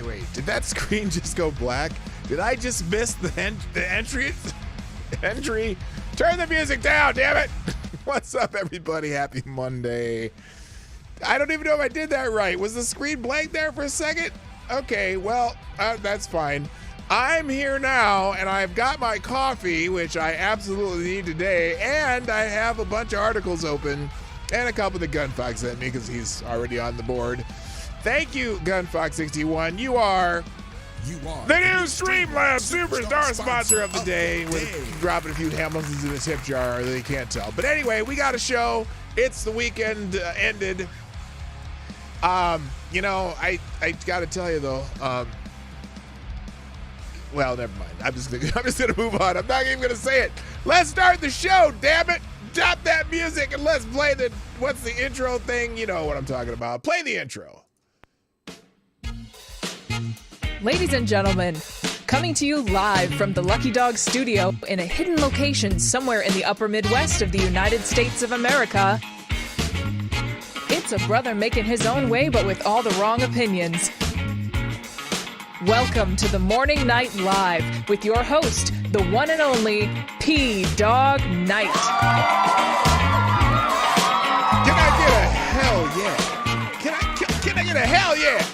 Wait. Did that screen just go black? Did I just miss the entry? Entry? Turn the music down, damn it! What's up, everybody? Happy Monday. I don't even know if I did that right. Was the screen blank there for a second? Okay, well, that's fine. I'm here now, and I've got my coffee, which I absolutely need today, and I have a bunch of articles open, and a couple that Gunfox sent me because he's already on the board. Thank you, Gunfox61. You are the new Streamlabs Superstar sponsor of the day, with dropping a few Hamiltons in his hip jar. They can't tell. But anyway, we got a show. It's the weekend ended. You know, I got to tell you though. Well, never mind. I'm just gonna move on. I'm not even gonna say it. Let's start the show. Damn it! Drop that music and let's play what's the intro thing? You know what I'm talking about. Play the intro. Ladies and gentlemen, coming to you live from the Lucky Dog studio in a hidden location somewhere in the upper Midwest of the United States of America, it's a brother making his own way but with all the wrong opinions. Welcome to the Morning Night Live with your host, the one and only Dawg Knight. Can I get a hell yeah? Can I get a hell yeah?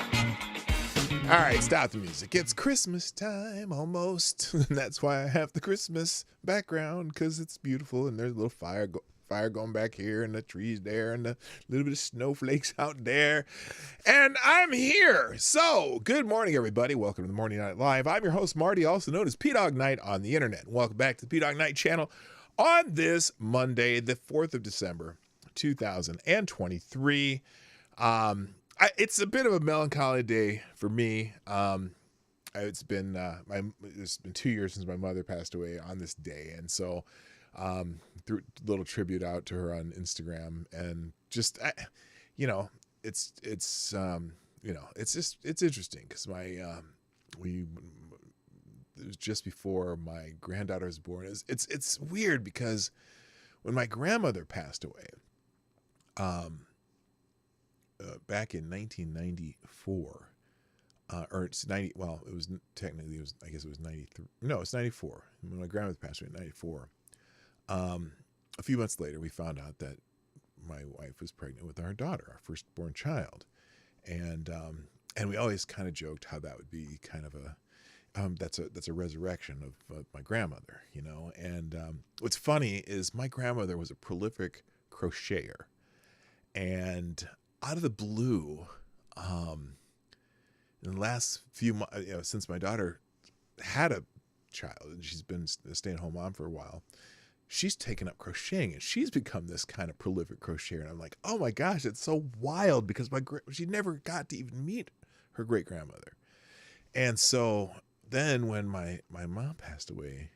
All right, stop the music. It's Christmas time almost. And that's why I have the Christmas background, because it's beautiful and there's a little fire going back here and the trees there and a little bit of snowflakes out there. And I'm here. So good morning, everybody. Welcome to the Morning Night Live. I'm your host, Marty, also known as Dawg Knight on the internet. Welcome back to the Dawg Knight Channel on this Monday, the 4th of December, 2023. It's a bit of a melancholy day for me. It's been 2 years since my mother passed away on this day, and so threw a little tribute out to her on Instagram, and just it's interesting because it was just before my granddaughter was born. It's weird because when my grandmother passed away, back in 1994, or it's 90. Well, it was technically I guess it was 93. No, it's 94. When my grandmother passed away in 94. A few months later, we found out that my wife was pregnant with our daughter, our firstborn child, and we always kind of joked how that would be kind of that's a resurrection of my grandmother, you know. And what's funny is my grandmother was a prolific crocheter, and out of the blue, in the last few months, since my daughter had a child and she's been a stay-at-home mom for a while, she's taken up crocheting and she's become this kind of prolific crocheter. And I'm like, oh my gosh, it's so wild, because she never got to even meet her great grandmother. And so then when my mom passed away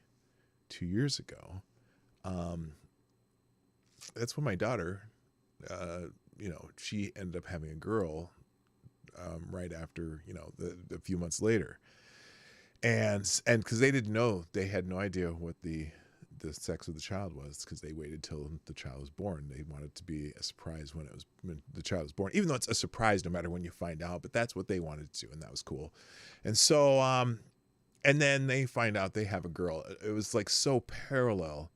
2 years ago, that's when my daughter, she ended up having a girl right after, a few months later. And because they didn't know, they had no idea what the sex of the child was, because they waited till the child was born. They wanted it to be a surprise when the child was born, even though it's a surprise no matter when you find out, but that's what they wanted to do, and that was cool. And so, and then they find out they have a girl. It was like so parallel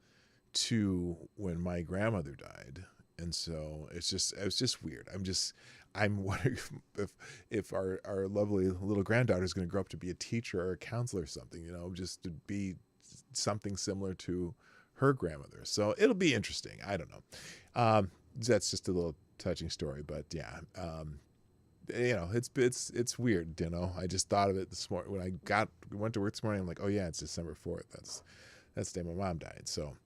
to when my grandmother died. And so it was just weird. I'm wondering if our lovely little granddaughter is going to grow up to be a teacher or a counselor or something, just to be something similar to her grandmother. So it'll be interesting. I don't know. That's just a little touching story, but yeah, it's weird. I just thought of it this morning when I went to work this morning. I'm like, oh yeah, it's December 4th. That's the day my mom died. So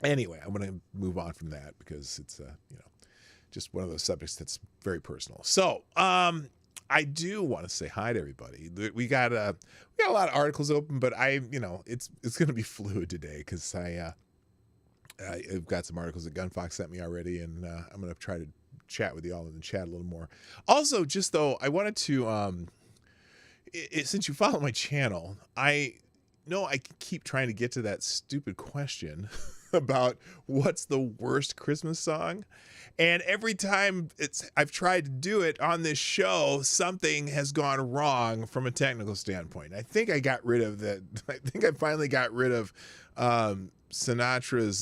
anyway, I'm going to move on from that because it's just one of those subjects that's very personal. So I do want to say hi to everybody. We got a lot of articles open, but it's going to be fluid today because I've got some articles that Gunfox sent me already, and I'm going to try to chat with you all in the chat a little more. Also, just though, I wanted to since you follow my channel, I know I keep trying to get to that stupid question about what's the worst Christmas song. And every time I've tried to do it on this show, something has gone wrong from a technical standpoint. I think I got rid of that. I think I finally got rid of Sinatra's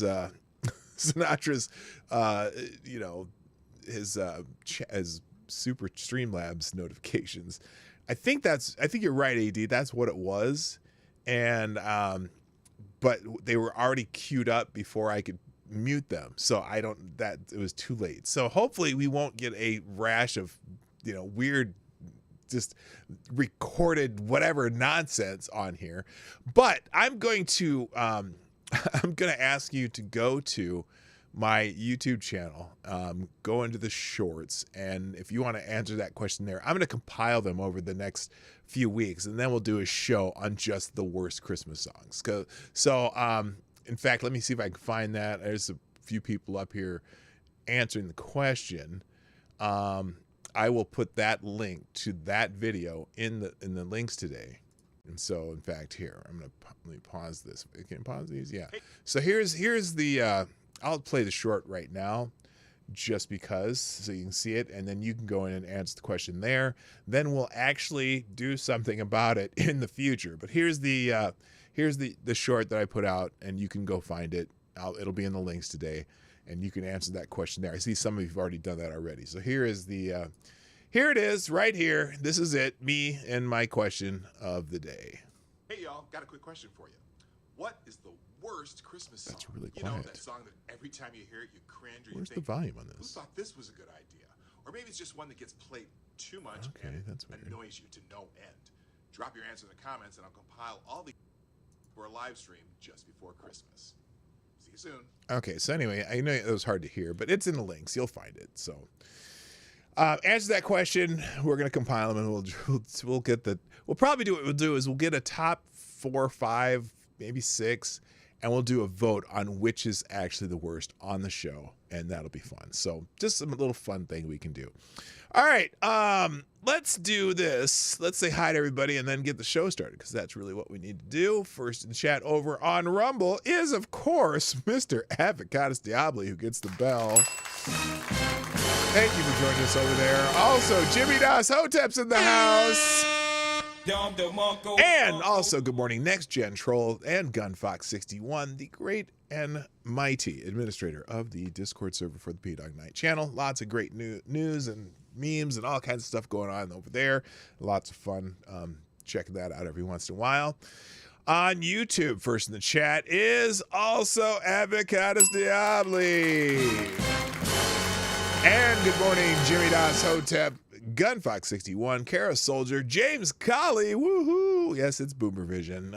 his Super Streamlabs notifications. I think you're right, AD. That's what it was. And but they were already queued up before I could mute them, so it was too late. So hopefully we won't get a rash of weird just recorded whatever nonsense on here. But I'm going to ask you to go to my YouTube channel, go into the shorts, and if you want to answer that question there, I'm going to compile them over the next few weeks, and then we'll do a show on just the worst Christmas songs. So in fact, let me see if I can find that. There's a few people up here answering the question. I will put that link to that video in the links today. And so, in fact, here, let me pause this. Can I pause these? Yeah. So here's the, I'll play the short right now just because, so you can see it, and then you can go in and answer the question there. Then we'll actually do something about it in the future. But here's the short that I put out, and you can go find it. It'll be in the links today, and you can answer that question there. I see some of you have already done that already. So here it is right here. This is it, me and my question of the day. Hey y'all, got a quick question for you. What is the worst Christmas song? That's really quiet. You know, that song that every time you hear it, you cringe or Where's you think, the volume on this? who thought this was a good idea? Or maybe it's just one that gets played too much and that's weird. annoys you to no end. Drop your answer in the comments and I'll compile all these for a live stream just before Christmas. See you soon. Okay, so anyway, I know it was hard to hear, but it's in the links. You'll find it. So answer that question. We're going to compile them, and we'll get we'll probably do what we'll do is we'll get a top 4 or 5, maybe 6, and we'll do a vote on which is actually the worst on the show, and that'll be fun. So just some little fun thing we can do. All right, let's do this. Let's say hi to everybody and then get the show started, because that's really what we need to do. First in chat over on Rumble is, of course, Mr. Avocados Diablo, who gets the bell. Thank you for joining us over there. Also, Jimmy Das Hotep's in the house. And also, good morning, Next Gen Troll and Gunfox61, the great and mighty administrator of the Discord server for the Dawg Knight Channel. Lots of great news and memes and all kinds of stuff going on over there. Lots of fun checking that out every once in a while. On YouTube, first in the chat is also Avocados Diablo. And good morning, Jimmy Das Hotep, Gunfox61, Kara Soldier, James Colley, woohoo! Yes, it's Boomer Vision.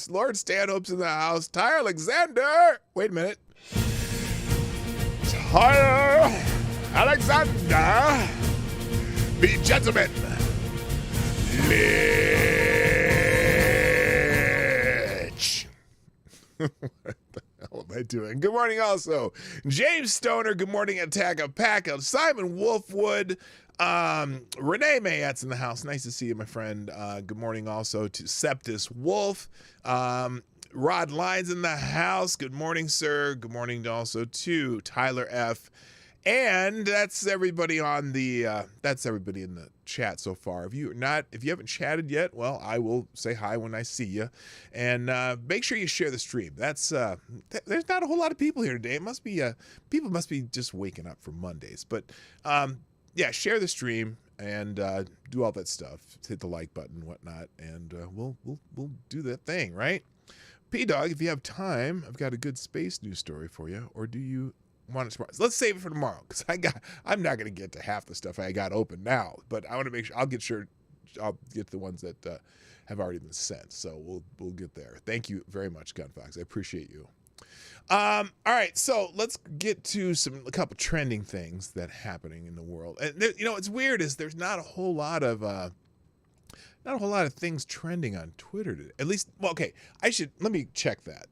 Lord Stanhope's in the house. Tyler Alexander! Wait a minute. Tyler Alexander! The gentleman. Lich. What the hell am I doing? Good morning also. James Stoner, good morning, Attack of Packle. Simon Wolfwood. Renee Mayette's in the house. Nice to see you, my friend. Good morning also to Septus Wolf. Rod Lyons in the house. Good morning, sir. Good morning also to Tyler F. And that's everybody on the that's everybody in the chat so far. If you haven't chatted yet, well, I will say hi when I see you. And make sure you share the stream. That's there's not a whole lot of people here today. It must be people must be just waking up for Mondays. But yeah, share the stream and do all that stuff. Hit the like button and whatnot, and we'll do that thing, right? P-Dog, if you have time, I've got a good space news story for you. Or do you want it tomorrow? So let's save it for tomorrow, because I'm not going to get to half the stuff I got open now. But I want to make sure I'll get to the ones that have already been sent. So we'll get there. Thank you very much, Gunfox. I appreciate you. All right, so let's get to a couple trending things that are happening in the world. And it's weird is there's not a whole lot of things trending on Twitter today. At least, well, okay, let me check that.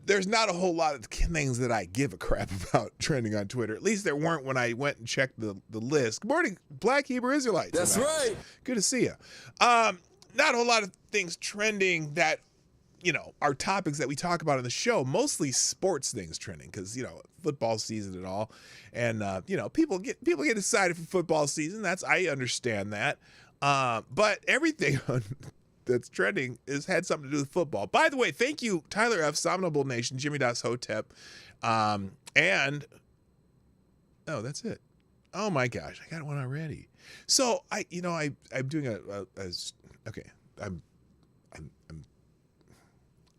There's not a whole lot of things that I give a crap about trending on Twitter. At least there weren't when I went and checked the list. Good morning, Black Hebrew Israelites. That's right. Good to see you. Not a whole lot of things trending that our topics that we talk about on the show, mostly sports things trending, because football season and all, and people get excited for football season. I understand that, but everything that's trending had something to do with football. By the way, thank you, Tyler F, Somnable Nation, Jimmy Das Hotep, and that's it. Oh my gosh, I got one already. So I'm doing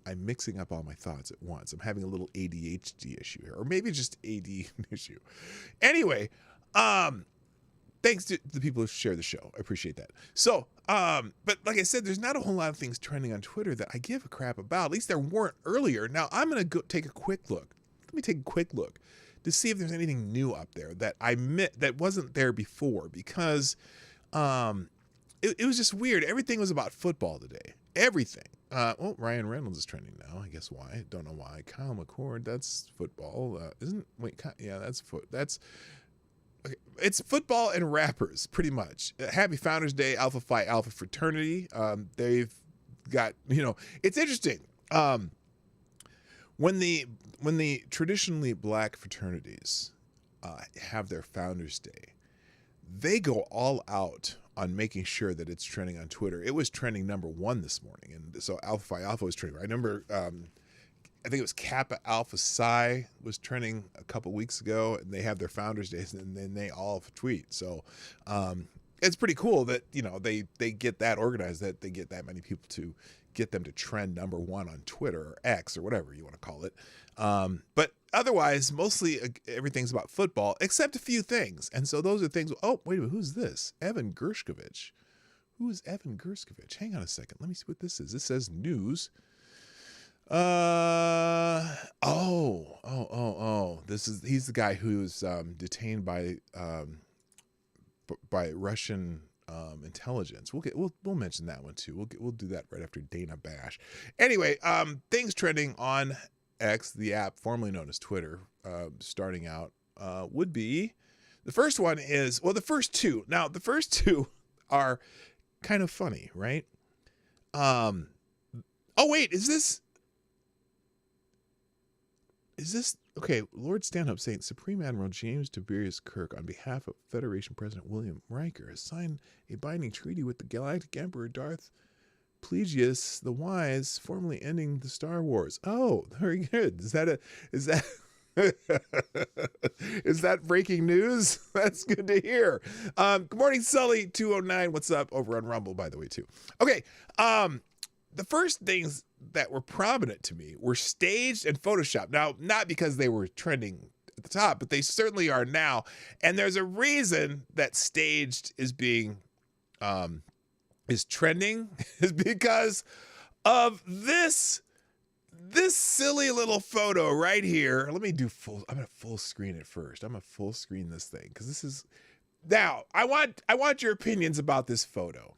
I'm mixing up all my thoughts at once. I'm having a little ADHD issue here, or maybe just AD issue. Anyway, thanks to the people who share the show. I appreciate that. So, but like I said, there's not a whole lot of things trending on Twitter that I give a crap about. At least there weren't earlier. Now I'm going to go take a quick look. Let me take a quick look to see if there's anything new up there that that wasn't there before, because it was just weird. Everything was about football today. Everything. Ryan Reynolds is trending now. I guess why? Don't know why. Kyle McCord, that's football. That's okay. It's football and rappers, pretty much. Happy Founders Day, Alpha Phi Alpha fraternity. They've got, it's interesting. When the traditionally black fraternities have their Founders Day, they go all out on making sure that it's trending on Twitter. It was trending #1 this morning, and so Alpha Phi Alpha was trending. I remember, I think it was Kappa Alpha Psi was trending a couple weeks ago, and they have their Founders Days, and then they all tweet. So it's pretty cool that they get that organized, that they get that many people to get them to trend #1 on Twitter or X or whatever you want to call it. But otherwise, mostly everything's about football, except a few things. And so those are things. Oh, wait a minute. Who's this? Evan Gershkovich. Who is Evan Gershkovich? Hang on a second. Let me see what this is. This says news. He's the guy who's detained by Russian intelligence. We'll mention that one too. We'll do that right after Dana Bash. Anyway, things trending on X, the app formerly known as Twitter, starting out would be, the first one is, the first two. Now the first two are kind of funny, right? Is this okay? Lord Stanhope saying Supreme Admiral James Tiberius Kirk, on behalf of Federation President William Riker, has signed a binding treaty with the Galactic Emperor Darth Plagueis the Wise, formally ending the Star Wars. Oh, very good. Is that is that breaking news? That's good to hear. Good morning, Sully 209. What's up over on Rumble, by the way, too. Okay. The first things that were prominent to me were staged and photoshopped. Now, not because they were trending at the top, but they certainly are now. And there's a reason that staged is being is trending, is because of this silly little photo right here. Let me do I'm gonna full screen it first. I'm gonna full screen this thing, because this is, now I want your opinions about this photo.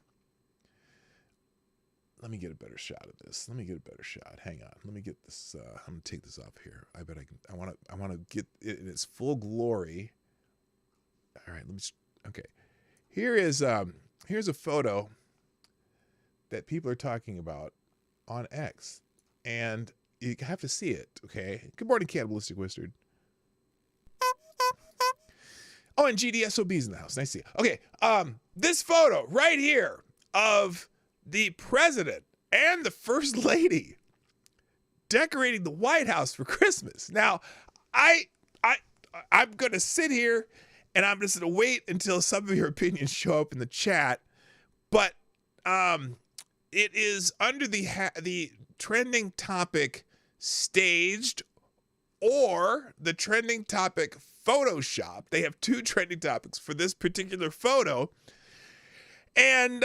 Let me get a better shot of this. Hang on. Let me get this. I'm gonna take this off here. I bet I can. I want to get it in its full glory. All right. Okay. Here's a photo that people are talking about on X, and you have to see it. Okay. Good morning, Cannibalistic Wizard. Oh, and GDSOB's in the house. Nice to see you. Okay. This photo right here of the president and the first lady decorating the White House for Christmas. Now, I'm going to sit here and I'm just going to wait until some of your opinions show up in the chat. But it is under the trending topic staged or the trending topic Photoshop. They have two trending topics for this particular photo. And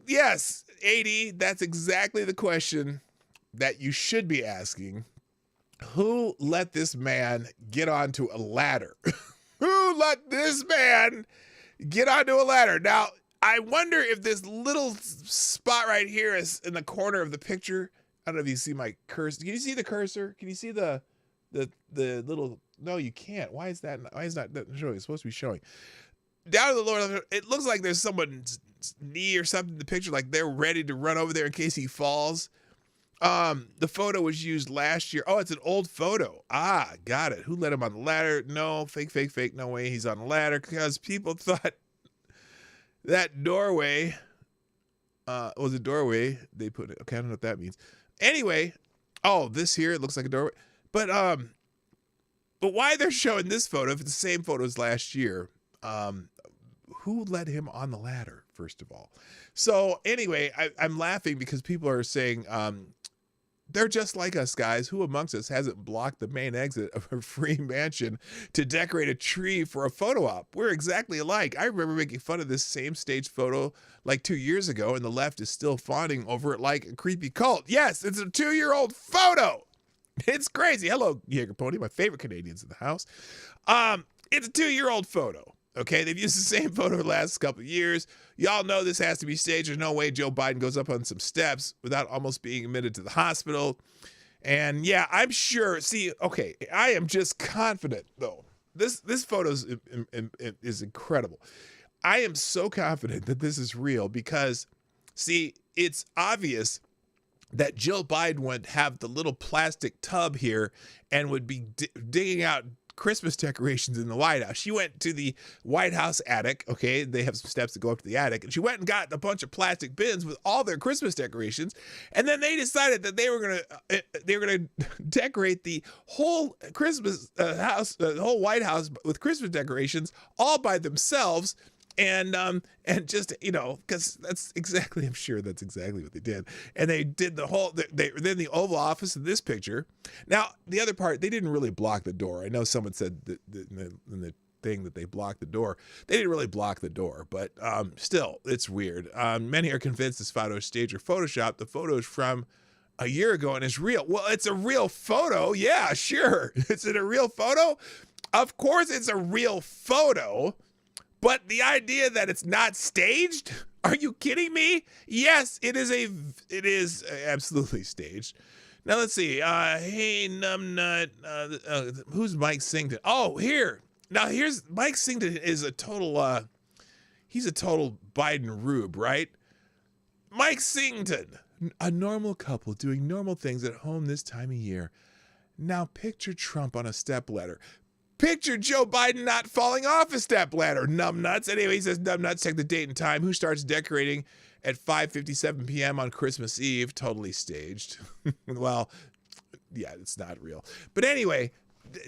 yes, 80, that's exactly the question that you should be asking. Who let this man get onto a ladder? Who let this man get onto a ladder? Now, I wonder if this little spot right here is in the corner of the picture. I don't know if you see my cursor. Can you see the cursor? Can you see the little, no, you can't. Why is that not showing? It's supposed to be showing. Down to the lower, it looks like there's someone's knee or something in the picture, like they're ready to run over there in case he falls. The photo was used last year. Oh, it's an old photo. Ah, got it. Who let him on the ladder? No, fake. No way he's on the ladder because people thought that doorway was a doorway. They put it. Okay, I don't know what that means. Anyway, oh, this here, it looks like a doorway. But why they're showing this photo if it's the same photo as last year? Who let him on the ladder, first of all? So anyway, I'm laughing because people are saying, they're just like us, guys. Who amongst us hasn't blocked the main exit of a free mansion to decorate a tree for a photo op? We're exactly alike. I remember making fun of this same staged photo like 2 years ago, and the left is still fawning over it like a creepy cult. Yes, it's a 2-year-old photo. It's crazy. Hello, Jaeger Pony, my favorite Canadians in the house. It's a 2-year-old photo. Okay, they've used the same photo the last couple of years. Y'all know this has to be staged. There's no way Joe Biden goes up on some steps without almost being admitted to the hospital. And yeah, I'm sure. See, okay, I am just confident though. This photo is incredible. I am so confident that this is real because, see, it's obvious that Jill Biden would have the little plastic tub here and would be digging out Christmas decorations in the White House. She went to the White House attic. Okay, they have some steps to go up to the attic, and she went and got a bunch of plastic bins with all their Christmas decorations. And then they decided that they were gonna decorate the whole Christmas house, the whole White House with Christmas decorations all by themselves. And just, because that's exactly, I'm sure that's exactly what they did. And they did the whole, they're in the Oval Office in this picture. Now, the other part, they didn't really block the door. I know someone said that in the thing that they blocked the door. They didn't really block the door, but still, it's weird. Many are convinced this photo is staged or Photoshopped. The photo is from a year ago and it's real. Well, it's a real photo. Yeah, sure. Is it a real photo? Of course it's a real photo. But the idea that it's not staged? Are you kidding me? Yes, it is absolutely staged. Now let's see. Hey, numbnut. Who's Mike Singleton? Oh, here. Now here's Mike Singleton is a total. He's a total Biden rube, right? Mike Singleton, a normal couple doing normal things at home this time of year. Now picture Trump on a stepladder. Picture Joe Biden not falling off a stepladder, numbnuts. Anyway, he says, numbnuts, check the date and time. Who starts decorating at 5:57 p.m. on Christmas Eve? Totally staged. Well, yeah, it's not real. But anyway,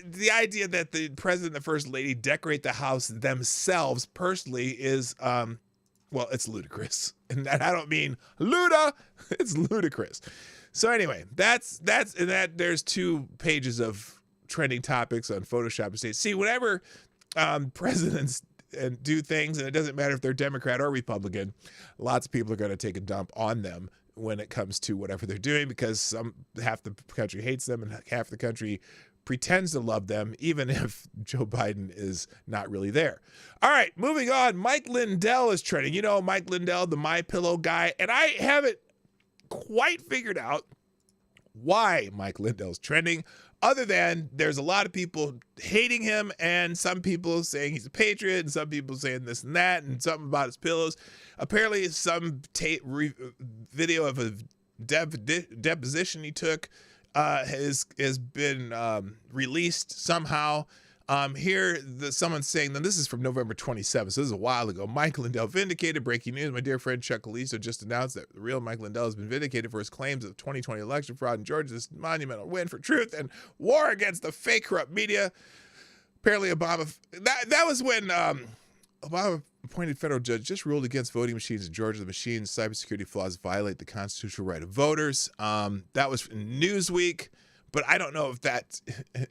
the idea that the president and the first lady decorate the house themselves personally is, well, it's ludicrous. And I don't mean Luda. It's ludicrous. So anyway, that's there's 2 pages of trending topics on Photoshop and stage. See, whenever presidents do things, and it doesn't matter if they're Democrat or Republican, lots of people are going to take a dump on them when it comes to whatever they're doing because half the country hates them and half the country pretends to love them, even if Joe Biden is not really there. All right, moving on. Mike Lindell is trending. You know Mike Lindell, the MyPillow guy, and I haven't quite figured out why Mike Lindell's trending, other than there's a lot of people hating him and some people saying he's a patriot and some people saying this and that and something about his pillows. Apparently some video of a deposition he took has been released somehow. Here, someone's saying, then this is from November 27th, so this is a while ago. Mike Lindell vindicated. Breaking news. My dear friend Chuck Calisto just announced that the real Mike Lindell has been vindicated for his claims of 2020 election fraud in Georgia. This monumental win for truth and war against the fake corrupt media. Apparently Obama, that was when Obama appointed federal judge just ruled against voting machines in Georgia. The machine's cybersecurity flaws violate the constitutional right of voters. That was in Newsweek. But I don't know if that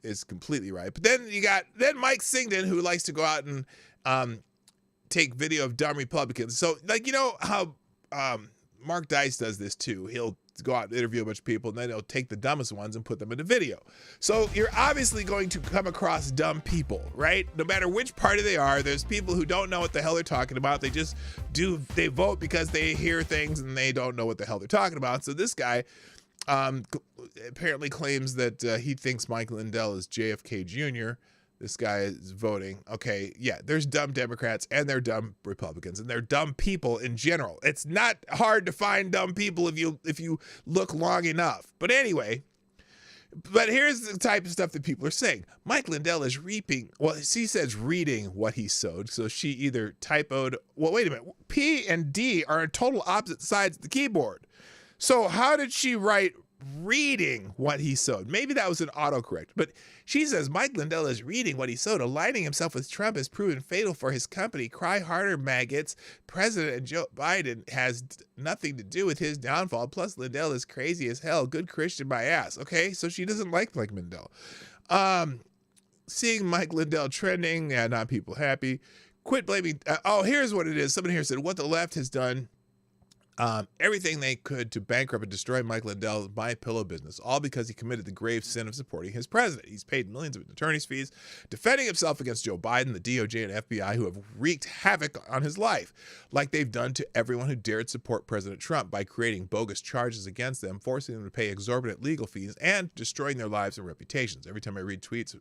is completely right. But then you got Mike Singleton, who likes to go out and take video of dumb Republicans. So, like, you know how Mark Dice does this too. He'll go out and interview a bunch of people, and then he'll take the dumbest ones and put them in a video. So you're obviously going to come across dumb people, right? No matter which party they are, there's people who don't know what the hell they're talking about. They vote because they hear things and they don't know what the hell they're talking about. So this guy apparently claims that he thinks Mike Lindell is JFK Jr. This guy is voting. Okay, yeah, there's dumb Democrats and they're dumb Republicans and they're dumb people in general. It's not hard to find dumb people if you look long enough. But anyway, but here's the type of stuff that people are saying. Mike Lindell is reaping, well, she says reading what he sowed. So she either typoed, well, wait a minute. P and D are on total opposite sides of the keyboard. So how did she write reading what he sowed? Maybe that was an autocorrect, but she says Mike Lindell is reading what he sowed. Aligning himself with Trump has proven fatal for his company. Cry harder, maggots. President Joe Biden has nothing to do with his downfall. Plus, Lindell is crazy as hell. Good Christian, my ass. Okay, so she doesn't like Mike Lindell. Seeing Mike Lindell trending, yeah, not people happy. Quit blaming. Here's what it is. Somebody here said what the left has done. Everything they could to bankrupt and destroy Mike Lindell's My Pillow business, all because he committed the grave sin of supporting his president. He's paid millions of attorney's fees, defending himself against Joe Biden, the DOJ, and FBI, who have wreaked havoc on his life, like they've done to everyone who dared support President Trump by creating bogus charges against them, forcing them to pay exorbitant legal fees, and destroying their lives and reputations. Every time I read tweets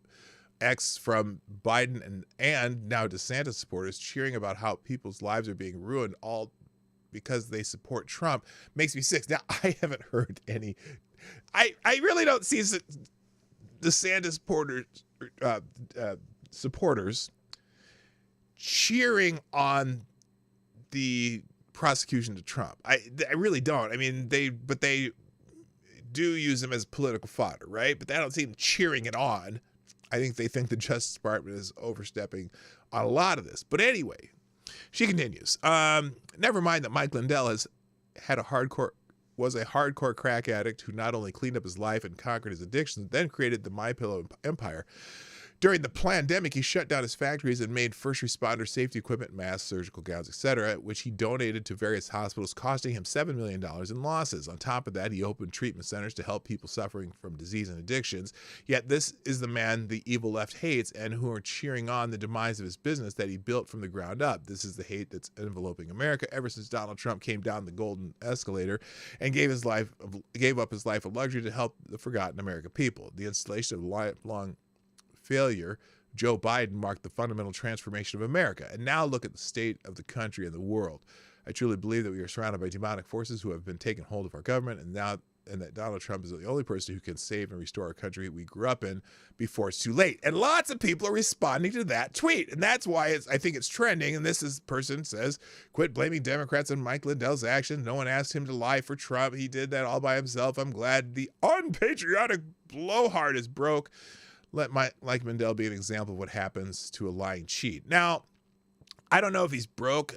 X from Biden and now DeSantis supporters cheering about how people's lives are being ruined, all because they support Trump, makes me sick. Now, I haven't heard any. I really don't see DeSantis supporters cheering on the prosecution to Trump. I really don't. I mean, they do use him as political fodder, right? But they don't see him cheering it on. I think they think the Justice Department is overstepping on a lot of this. But anyway, she continues. Never mind that Mike Lindell was a hardcore crack addict who not only cleaned up his life and conquered his addictions, then created the My Pillow empire. During the pandemic, he shut down his factories and made first responder safety equipment, masks, surgical gowns, etc., which he donated to various hospitals, costing him $7 million in losses. On top of that, he opened treatment centers to help people suffering from disease and addictions. Yet this is the man the evil left hates and who are cheering on the demise of his business that he built from the ground up. This is the hate that's enveloping America ever since Donald Trump came down the golden escalator and gave up his life of luxury to help the forgotten American people. The installation of lifelong failure, Joe Biden marked the fundamental transformation of America. And now look at the state of the country and the world. I truly believe that we are surrounded by demonic forces who have been taking hold of our government, and that Donald Trump is the only person who can save and restore our country we grew up in before it's too late. And lots of people are responding to that tweet. And that's why I think it's trending. And this person says, quit blaming Democrats on Mike Lindell's actions. No one asked him to lie for Trump. He did that all by himself. I'm glad the unpatriotic blowhard is broke. Let Mike Lindell be an example of what happens to a lying cheat. Now, I don't know if he's broke.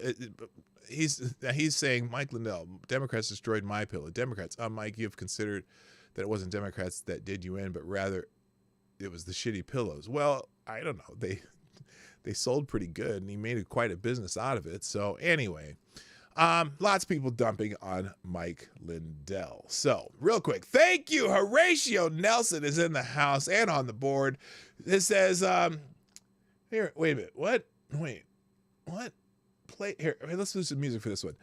He's saying, Mike Lindell, Democrats destroyed My Pillow. Democrats, Mike, you've considered that it wasn't Democrats that did you in, but rather it was the shitty pillows. Well, I don't know. They sold pretty good, and he made quite a business out of it. So anyway, lots of people dumping on Mike Lindell. So real quick, thank you. Horatio Nelson is in the house and on the board. This says, here, wait a minute. What? Play here. Let's do some music for this one.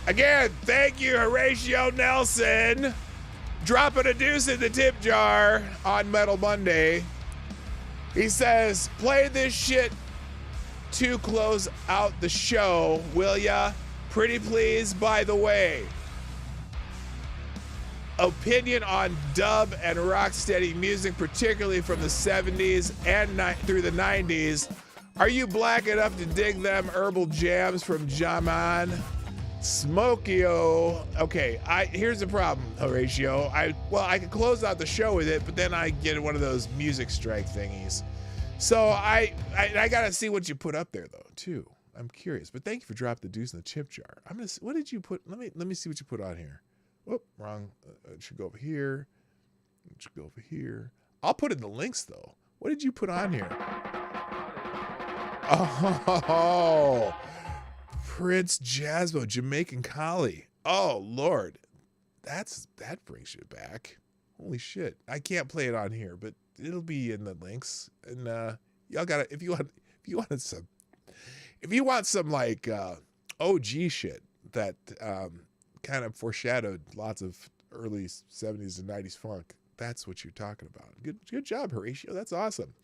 Again, thank you, Horatio Nelson. Dropping a deuce in the tip jar on Metal Monday. He says, play this shit to close out the show, will ya? Pretty please, by the way. Opinion on dub and rocksteady music, particularly from the 70s and through the 90s. Are you black enough to dig them herbal jams from Jaman? Smokio. Okay, here's the problem, Horatio. I could close out the show with it, but then I get one of those music strike thingies. So I gotta see what you put up there though, too. I'm curious. But thank you for dropping the deuce in the chip jar. What did you put? Let me see what you put on here. Whoop, wrong. It should go over here. It should go over here. I'll put in the links though. What did you put on here? Oh, Prince Jasmo, Jamaican Collie. Oh Lord, that brings you back. Holy shit! I can't play it on here, but it'll be in the links. And y'all gotta if you want some like OG shit that kind of foreshadowed lots of early 70s and 90s funk, that's what you're talking about. Good job, Horatio. That's awesome.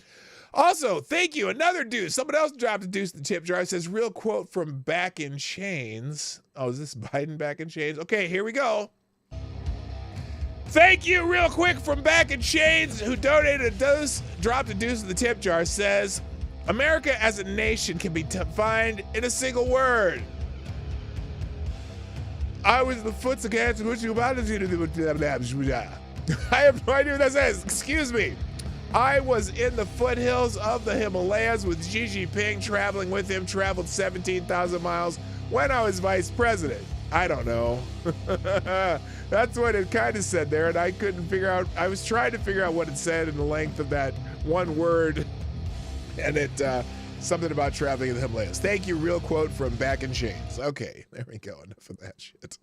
Also, thank you. Another deuce. Someone else dropped a deuce in the tip jar. It says, real quote from Back in Chains. Oh, is this Biden Back in Chains? Okay, here we go. Thank you, real quick, from Back in Chains, who donated a deuce, dropped a deuce in the tip jar, says, America as a nation can be defined in a single word. I was the foots against which you about to I have no idea what that says. Excuse me. I was in the foothills of the Himalayas with Xi Jinping, traveling with him, traveled 17,000 miles when I was vice president. I don't know. That's what it kind of said there, and I couldn't figure out. I was trying to figure out what it said in the length of that one word, and it something about traveling in the Himalayas. Thank you, real quote from Back in Chains. Okay, there we go. Enough of that shit.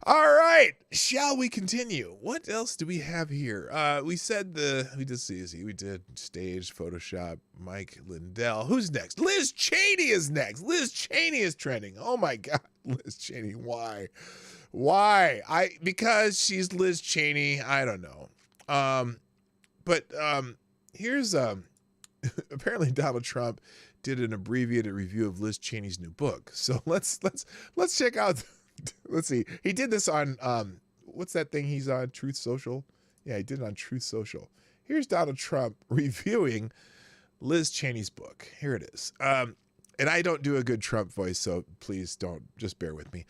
All right, shall we continue? What else do we have here? We did stage, Photoshop, Mike Lindell. Who's next? Liz Cheney is next. Liz Cheney is trending. Oh my God, Liz Cheney. Why? Because she's Liz Cheney. I don't know. Here's apparently Donald Trump did an abbreviated review of Liz Cheney's new book. So let's check out. Let's see. He did this on what's that thing he's on? Truth Social? Yeah, he did it on Truth Social. Here's Donald Trump reviewing Liz Cheney's book. Here it is. And I don't do a good Trump voice, so please don't. Just bear with me.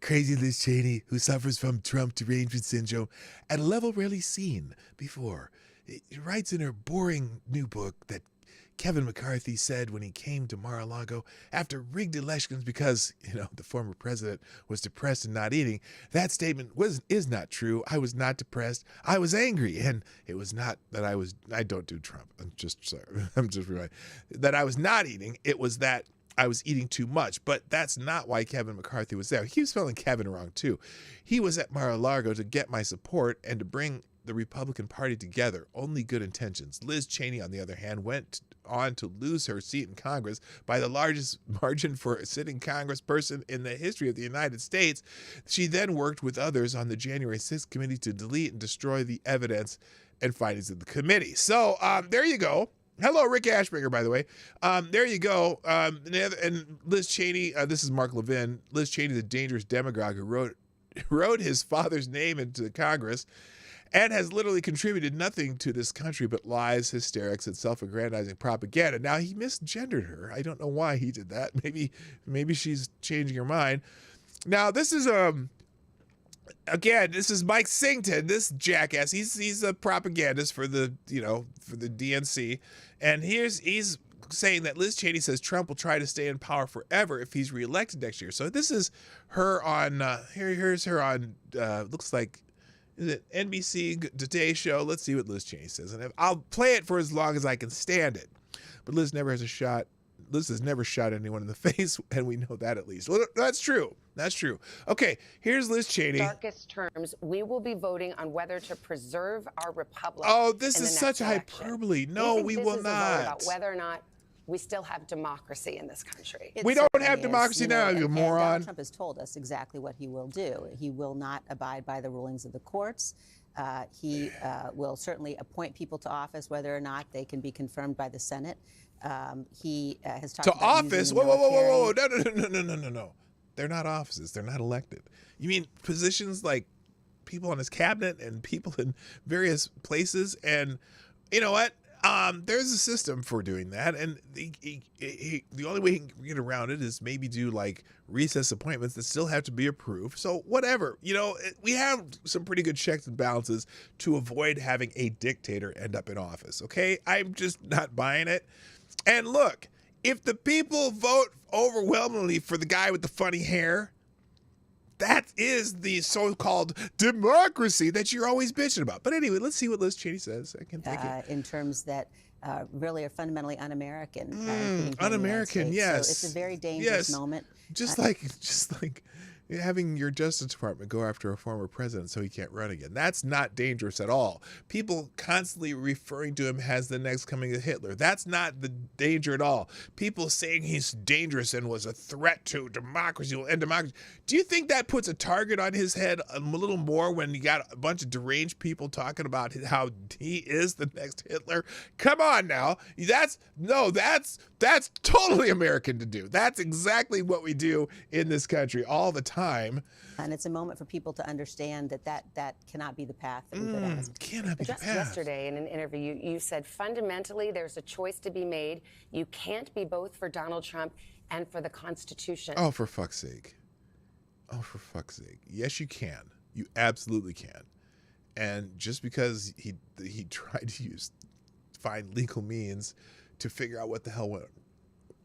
Crazy Liz Cheney, who suffers from Trump derangement syndrome at a level rarely seen before, writes in her boring new book that Kevin McCarthy said when he came to Mar-a-Lago after rigged elections because, the former president was depressed and not eating. That statement is not true. I was not depressed. I was angry. And it was not that I don't do Trump. I'm just sorry. I'm just reminding that I was not eating. It was that I was eating too much. But that's not why Kevin McCarthy was there. He was spelling Kevin wrong too. He was at Mar-a-Lago to get my support and to bring the Republican Party together. Only good intentions. Liz Cheney, on the other hand, went on to lose her seat in Congress by the largest margin for a sitting congressperson in the history of the United States. She then worked with others on the January 6th committee to delete and destroy the evidence and findings of the committee. So there you go. Hello, Rick Ashbringer, by the way. There you go. And Liz Cheney, this is Mark Levin. Liz Cheney, the dangerous demagogue who wrote his father's name into Congress and has literally contributed nothing to this country but lies, hysterics, and self-aggrandizing propaganda. Now, he misgendered her. I don't know why he did that. Maybe she's changing her mind. Now, this is this is Mike Singleton, this jackass. He's a propagandist for the DNC, and he's saying that Liz Cheney says Trump will try to stay in power forever if he's reelected next year. So this is her on here's her on looks like, is it NBC Today Show? Let's see what Liz Cheney says. And I'll play it for as long as I can stand it. But Liz has never shot anyone in the face, and we know that at least. Well, that's true. Okay, here's Liz Cheney. Darkest terms, we will be voting on whether to preserve our republic. Oh, this is such hyperbole. No, we will not. About whether or not we still have democracy in this country. We don't have democracy now, you moron. Donald Trump has told us exactly what he will do. He will not abide by the rulings of the courts. He will certainly appoint people to office, whether or not they can be confirmed by the Senate. He has talked about office. Whoa! No. They're not offices. They're not elected. You mean positions like people on his cabinet and people in various places? And you know what? There's a system for doing that, and the only way he can get around it is maybe do like recess appointments that still have to be approved. So whatever, we have some pretty good checks and balances to avoid having a dictator end up in office. Okay, I'm just not buying it. And look, if the people vote overwhelmingly for the guy with the funny hair, that is the so-called democracy that you're always bitching about. But anyway, let's see what Liz Cheney says. I can take it. In terms that really are fundamentally un-American. Un-American, yes. So it's a very dangerous moment. Just like having your Justice Department go after a former president so he can't run again. That's not dangerous at all. People constantly referring to him as the next coming of Hitler. That's not the danger at all. People saying he's dangerous and was a threat to democracy, will end democracy. Do you think that puts a target on his head a little more when you got a bunch of deranged people talking about how he is the next Hitler? Come on now. That's totally American to do. That's exactly what we do in this country all the time. And it's a moment for people to understand that cannot be the path that we go down. Cannot be the Just path. yesterday in an interview, you said fundamentally there's a choice to be made. You can't be both for Donald Trump and for the Constitution. Oh, for fuck's sake. Oh, for fuck's sake. Yes, you can. You absolutely can. And just because he tried to find legal means to figure out what the hell went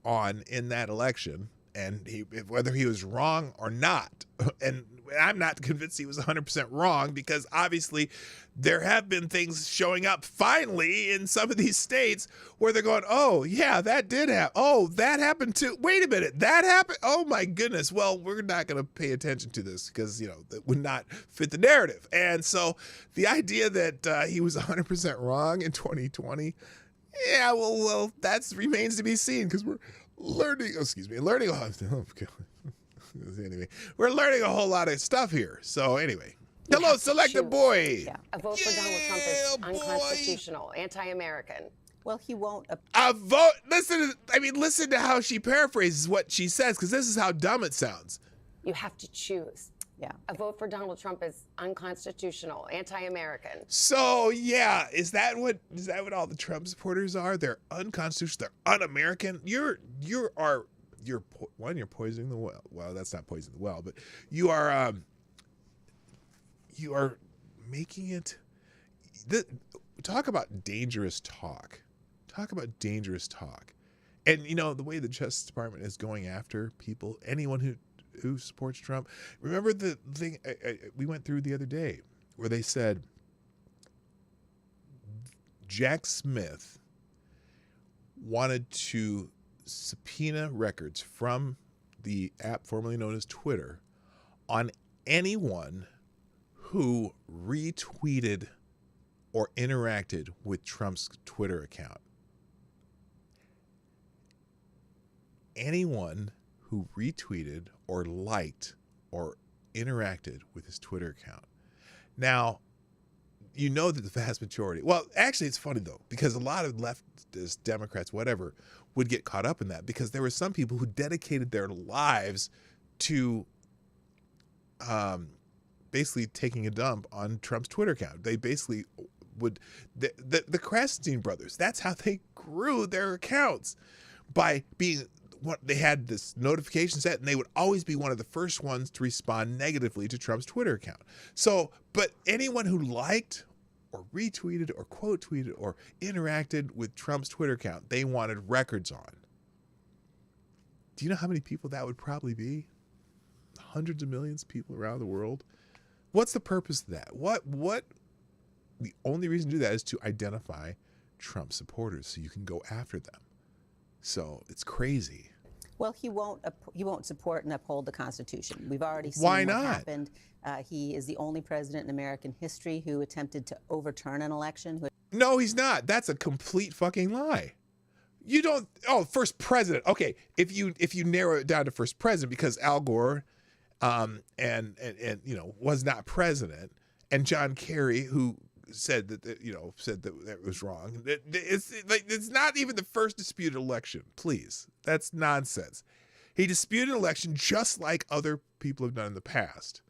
on in that election, and whether he was wrong or not, and I'm not convinced he was 100% wrong, because obviously there have been things showing up finally in some of these states where they're going, oh yeah, that did happen. Oh, that happened too. Wait a minute, that happened. Oh my goodness. Well, we're not going to pay attention to this because that would not fit the narrative. And so the idea that he was 100% wrong in 2020, yeah, well, that remains to be seen, because we're learning. Anyway, we're learning a whole lot of stuff here. So anyway, hello, Selected Boy. Yeah. A vote for Donald Trump is unconstitutional, anti-American. Well, he won't. A vote. Listen to how she paraphrases what she says, because this is how dumb it sounds. You have to choose. Yeah. A vote for Donald Trump is unconstitutional, anti-American. So yeah, is that what all the Trump supporters are? They're unconstitutional. They're un-American. You're poisoning the well. Well, that's not poisoning the well, but you are making it. Talk about dangerous talk. Talk about dangerous talk. And the way the Justice Department is going after people, anyone who supports Trump. Remember the thing we went through the other day where they said Jack Smith wanted to subpoena records from the app formerly known as Twitter on anyone who retweeted or interacted with Trump's Twitter account. Anyone who retweeted or liked or interacted with his Twitter account. Now, that the vast majority, well, actually it's funny though, because a lot of leftist Democrats, whatever, would get caught up in that, because there were some people who dedicated their lives to basically taking a dump on Trump's Twitter account. They basically would, the Krasenstein brothers, that's how they grew their accounts, by being they had this notification set, and they would always be one of the first ones to respond negatively to Trump's Twitter account. So, but anyone who liked or retweeted or quote tweeted or interacted with Trump's Twitter account, they wanted records on. Do you know how many people that would probably be? Hundreds of millions of people around the world. What's the purpose of that? The only reason to do that is to identify Trump supporters so you can go after them. So it's crazy. Well, he won't support and uphold the Constitution. We've already seen Why what not? happened. He is the only president in American history who attempted to overturn an election. No, he's not. That's a complete fucking lie. You don't. Oh, first president. Okay, if you narrow it down to first president, because Al Gore, and was not president, and John Kerry, who said that that was wrong. It's not even the first disputed election. Please, that's nonsense. He disputed an election just like other people have done in the past.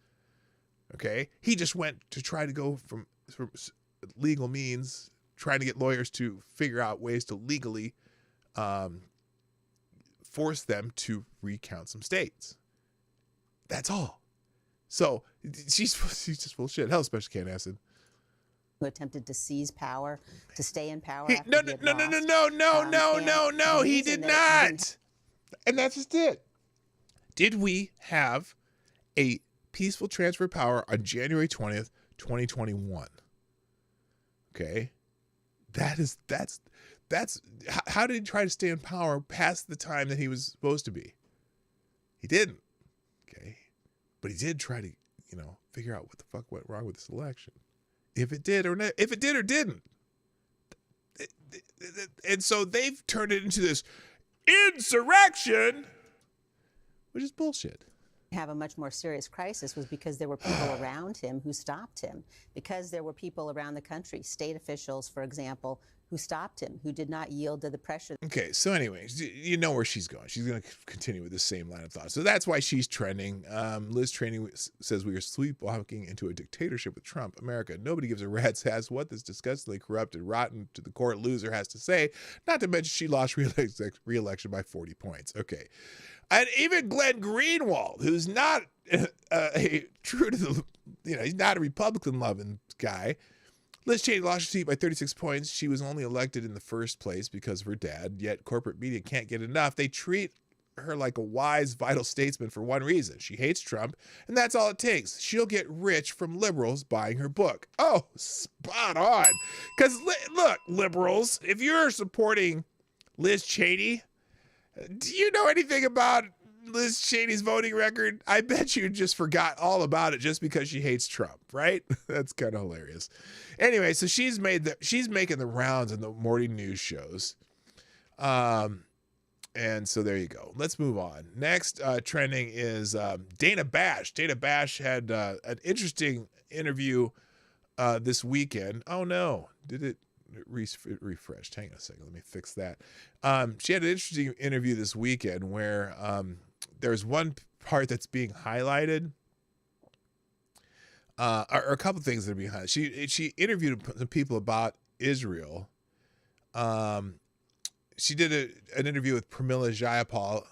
Okay, he just went to try to go from legal means, trying to get lawyers to figure out ways to legally force them to recount some states. That's all. So she's just full of shit. Hell, special can acid. Who attempted to seize power, to stay in power. No, he did not. And that's just it. Did we have a peaceful transfer of power on January 20th, 2021? Okay. That's how did he try to stay in power past the time that he was supposed to be? He didn't. Okay. but he did try to, figure out what the fuck went wrong with this election. If it did or didn't. And so they've turned it into this insurrection, which is bullshit. Have a much more serious crisis was because there were people around him who stopped him, because there were people around the country, state officials, for example, who stopped him, who did not yield to the pressure. Okay, so anyways, you know where she's going. She's going to continue with the same line of thought. So that's why she's trending. Liz Training says we are sleepwalking into a dictatorship with Trump. America, nobody gives a rat's ass what this disgustingly corrupted, rotten to the court loser has to say, not to mention she lost re-election by 40 points. Okay. And even Glenn Greenwald, who's not true to the, he's not a Republican-loving guy. Liz Cheney lost her seat by 36 points. She was only elected in the first place because of her dad, yet corporate media can't get enough. They treat her like a wise, vital statesman for one reason. She hates Trump, and that's all it takes. She'll get rich from liberals buying her book. Oh, spot on. Because, look, liberals, if you're supporting Liz Cheney, do you know anything about Liz Cheney's voting record? I bet you just forgot all about it just because she hates Trump, right? That's kind of hilarious. Anyway, so she's making the rounds in the morning news shows. And so there you go. Let's move on. Next trending is Dana Bash. Dana Bash had an interesting interview this weekend. Oh no, did it refreshed? Hang on a second, let me fix that. She had an interesting interview this weekend where there's one part that's being highlighted, or a couple things that are being highlighted. She interviewed some people about Israel. She did an interview with Pramila Jayapal,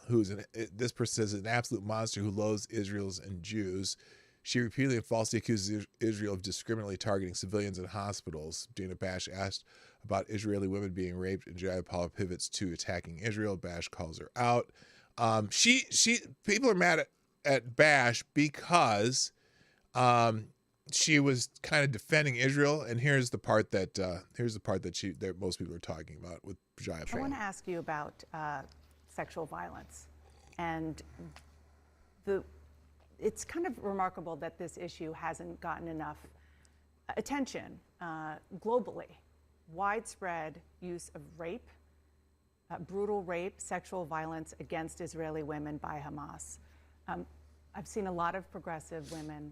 this person is an absolute monster who loathes Israelis and Jews. She repeatedly and falsely accuses Israel of discriminately targeting civilians in hospitals. Dana Bash asked about Israeli women being raped, and Jayapal pivots to attacking Israel. Bash calls her out. People are mad at Bash because she was kind of defending Israel, and here's the part that most people are talking about with Jayapal. I want to ask you about sexual violence, and it's kind of remarkable that this issue hasn't gotten enough attention globally. Widespread use of rape, brutal rape, sexual violence against Israeli women by Hamas. I've seen a lot of progressive women,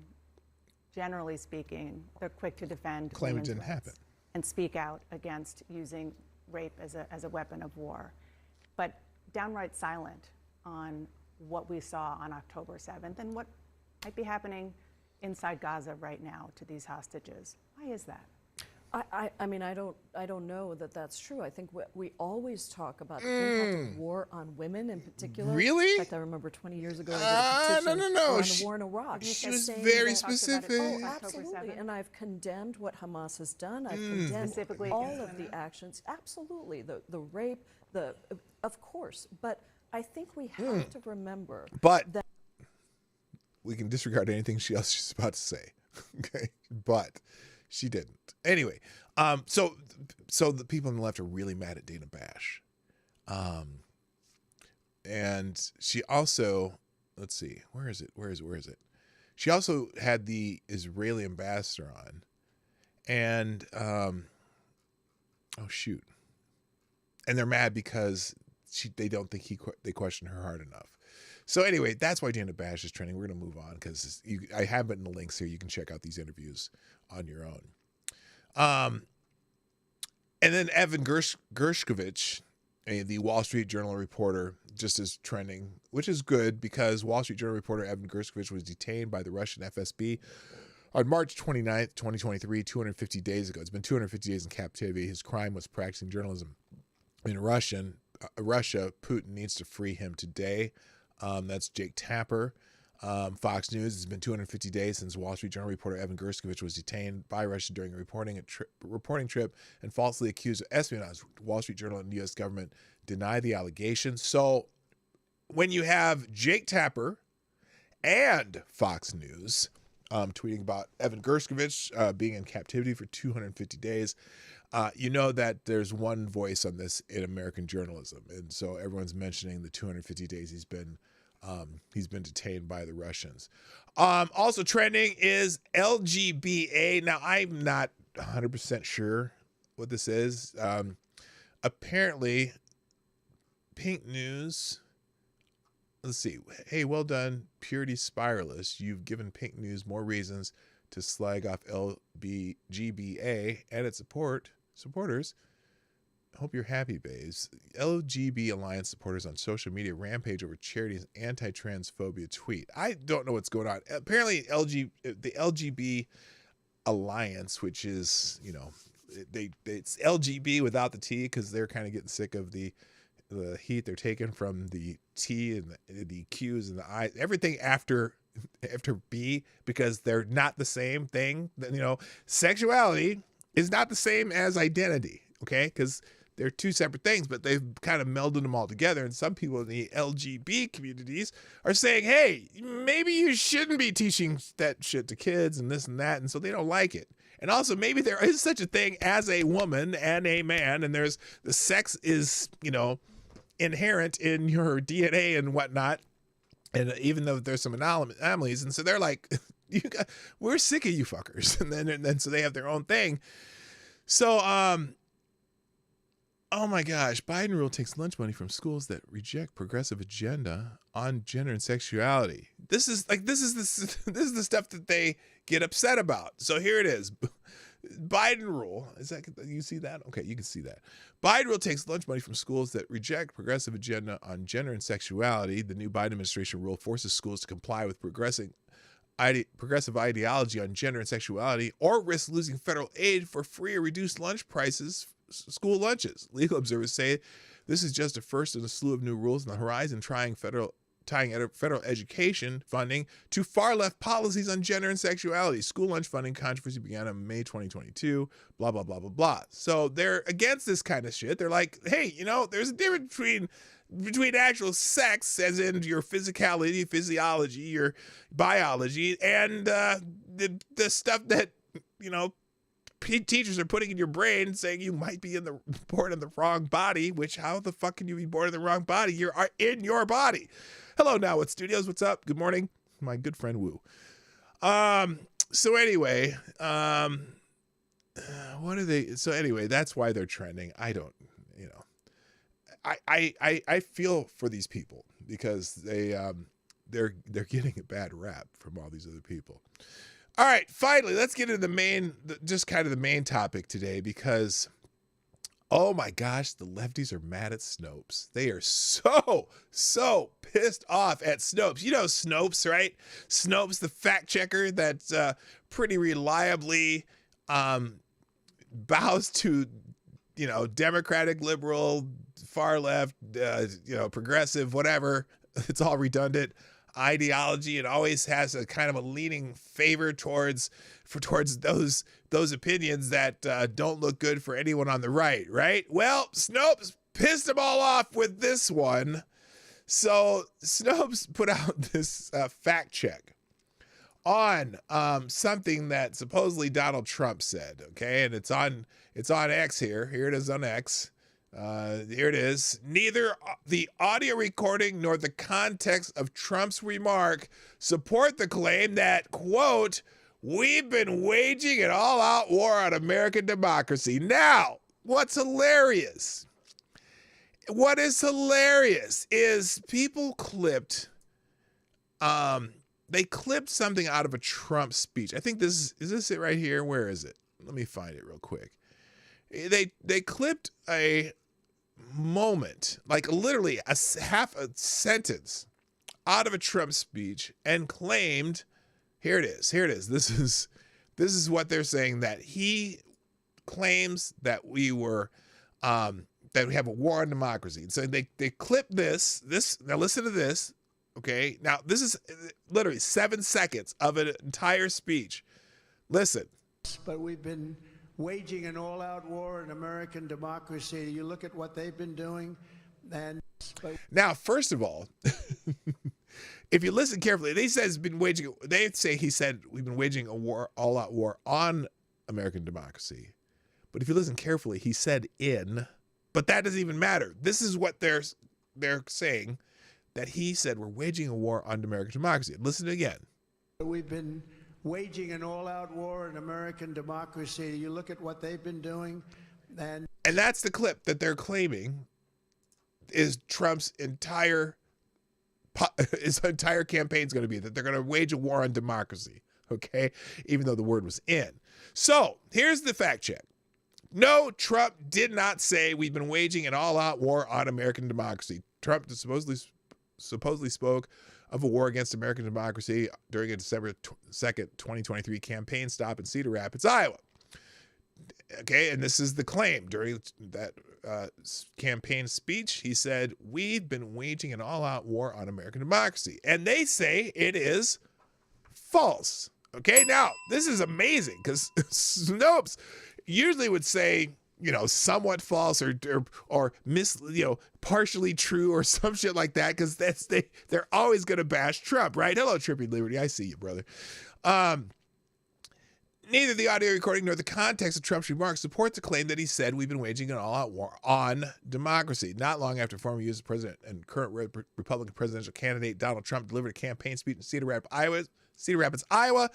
generally speaking, they're quick to defend claim it women's didn't rights happen and speak out against using rape as a weapon of war, but downright silent on what we saw on October 7th and what might be happening inside Gaza right now to these hostages. Why is that? I mean, I don't know that that's true. I think we always talk about the impact of war on women in particular. Really? In fact, I remember 20 years ago, I did a petition around the war in Iraq. She was very specific. Oh, absolutely. And I've condemned what Hamas has done. I've condemned all of the actions. Absolutely. The rape, of course. But I think we have to remember that we can disregard anything she's about to say. Okay? But she didn't. Anyway, so the people on the left are really mad at Dana Bash. And she also, let's see, where is it? She also had the Israeli ambassador on. And, oh shoot. And they're mad because they don't think they question her hard enough. So anyway, that's why Dana Bash is trending. We're going to move on because I have it in the links here. You can check out these interviews on your own. And then Evan Gershkovich, the Wall Street Journal reporter, just is trending, which is good because Wall Street Journal reporter Evan Gershkovich was detained by the Russian FSB on March 29th, 2023, 250 days ago. It's been 250 days in captivity. His crime was practicing journalism in Russia. Putin needs to free him today. That's Jake Tapper. Fox News. It's been 250 days since Wall Street Journal reporter Evan Gershkovich was detained by Russia during a reporting trip and falsely accused of espionage. Wall Street Journal and the U.S. government deny the allegations. So when you have Jake Tapper and Fox News tweeting about Evan Gershkovich being in captivity for 250 days, you know that there's one voice on this in American journalism. And so everyone's mentioning the 250 days he's been He's been detained by the Russians. Also trending is LGBA. Now, I'm not 100% sure what this is. Apparently, Pink News. Let's see. Hey, well done, Purity Spiralist. You've given Pink News more reasons to slag off LGBA and its supporters. Hope you're happy, babes. LGB Alliance supporters on social media rampage over charity's anti-transphobia tweet. I don't know what's going on. Apparently, the LGB Alliance, which is, it's LGB without the T because they're kind of getting sick of the heat they're taking from the T and the Q's and the I, everything after B, because they're not the same thing. Sexuality is not the same as identity, okay? Because they're two separate things, but they've kind of melded them all together. And some people in the LGB communities are saying, hey, maybe you shouldn't be teaching that shit to kids and this and that. And so they don't like it. And also maybe there is such a thing as a woman and a man, and the sex is, inherent in your DNA and whatnot. And even though there's some anomalies, and so they're like, we're sick of you fuckers. And then so they have their own thing. So, oh my gosh, Biden rule takes lunch money from schools that reject progressive agenda on gender and sexuality. This is the stuff that they get upset about. So here it is. Biden rule. Is that, you see that? Okay, you can see that. Biden rule takes lunch money from schools that reject progressive agenda on gender and sexuality. The new Biden administration rule forces schools to comply with progressive ideology on gender and sexuality, or risk losing federal aid for free or reduced lunch prices, school lunches. Legal observers say this is just a first in a slew of new rules on the horizon, tying federal education funding to far-left policies on gender and sexuality. School lunch funding controversy began in May 2022, blah, blah, blah, blah, blah. So they're against this kind of shit. They're like, hey, there's a difference between actual sex, as in your physicality, physiology, your biology, and the stuff that, teachers are putting in your brain, saying you might be born in the wrong body, which how the fuck can you be born in the wrong body? You're in your body. Hello, Now What Studios. What's up? Good morning. My good friend Wu. So anyway, what are they? So anyway, that's why they're trending. I don't, I feel for these people because they're getting a bad rap from all these other people. All right, finally, let's get into the main topic today, because, oh my gosh, the lefties are mad at Snopes. They are so pissed off at Snopes. You know Snopes, right? Snopes, the fact checker that's pretty reliably bows to, Democratic, liberal, far left, progressive, whatever. It's all redundant ideology. It always has a kind of a leaning favor towards those opinions that don't look good for anyone on the right? Well, Snopes pissed them all off with this one. So Snopes put out this fact check on something that supposedly Donald Trump said, okay? And it's on X here. Here it is on X. Here it is. Neither the audio recording nor the context of Trump's remark support the claim that, quote, we've been waging an all-out war on American democracy. Now, what's hilarious? What is hilarious is people clipped, they clipped something out of a Trump speech. I think is this it right here? Where is it? Let me find it real quick. They clipped a moment, like literally half a sentence out of a Trump speech, and claimed, here it is. This is what they're saying, that he claims that we were that we have a war on democracy. And so they clipped this. Now listen to this. Okay. Now this is literally 7 seconds of an entire speech. Listen. But we've been waging an all-out war on American democracy. You look at what they've been doing, and now, first of all, if you listen carefully, he says he said we've been waging a war, all-out war on American democracy. But if you listen carefully, he said but that doesn't even matter. This is what they're saying, that he said we're waging a war on American democracy. Listen again. We've been waging an all-out war in American democracy. You look at what they've been doing, and that's the clip that they're claiming is Trump's entire campaign is going to be, that they're going to wage a war on democracy. Okay, even though the word was in. So here's the fact check. No, Trump did not say we've been waging an all-out war on American democracy. Trump supposedly spoke of a war against American democracy during a December 2nd, 2023 campaign stop in Cedar Rapids, Iowa. Okay, and this is the claim. During that campaign speech, he said, we've been waging an all-out war on American democracy. And they say it is false. Okay, now, this is amazing because Snopes usually would say, somewhat false or partially true or some shit like that, because they're always going to bash Trump, right? Hello, Trippy Liberty. I see you, brother. Neither the audio recording nor the context of Trump's remarks support the claim that he said we've been waging an all-out war on democracy. Not long after former U.S. President and current Republican presidential candidate Donald Trump delivered a campaign speech in Cedar Rapids, Iowa,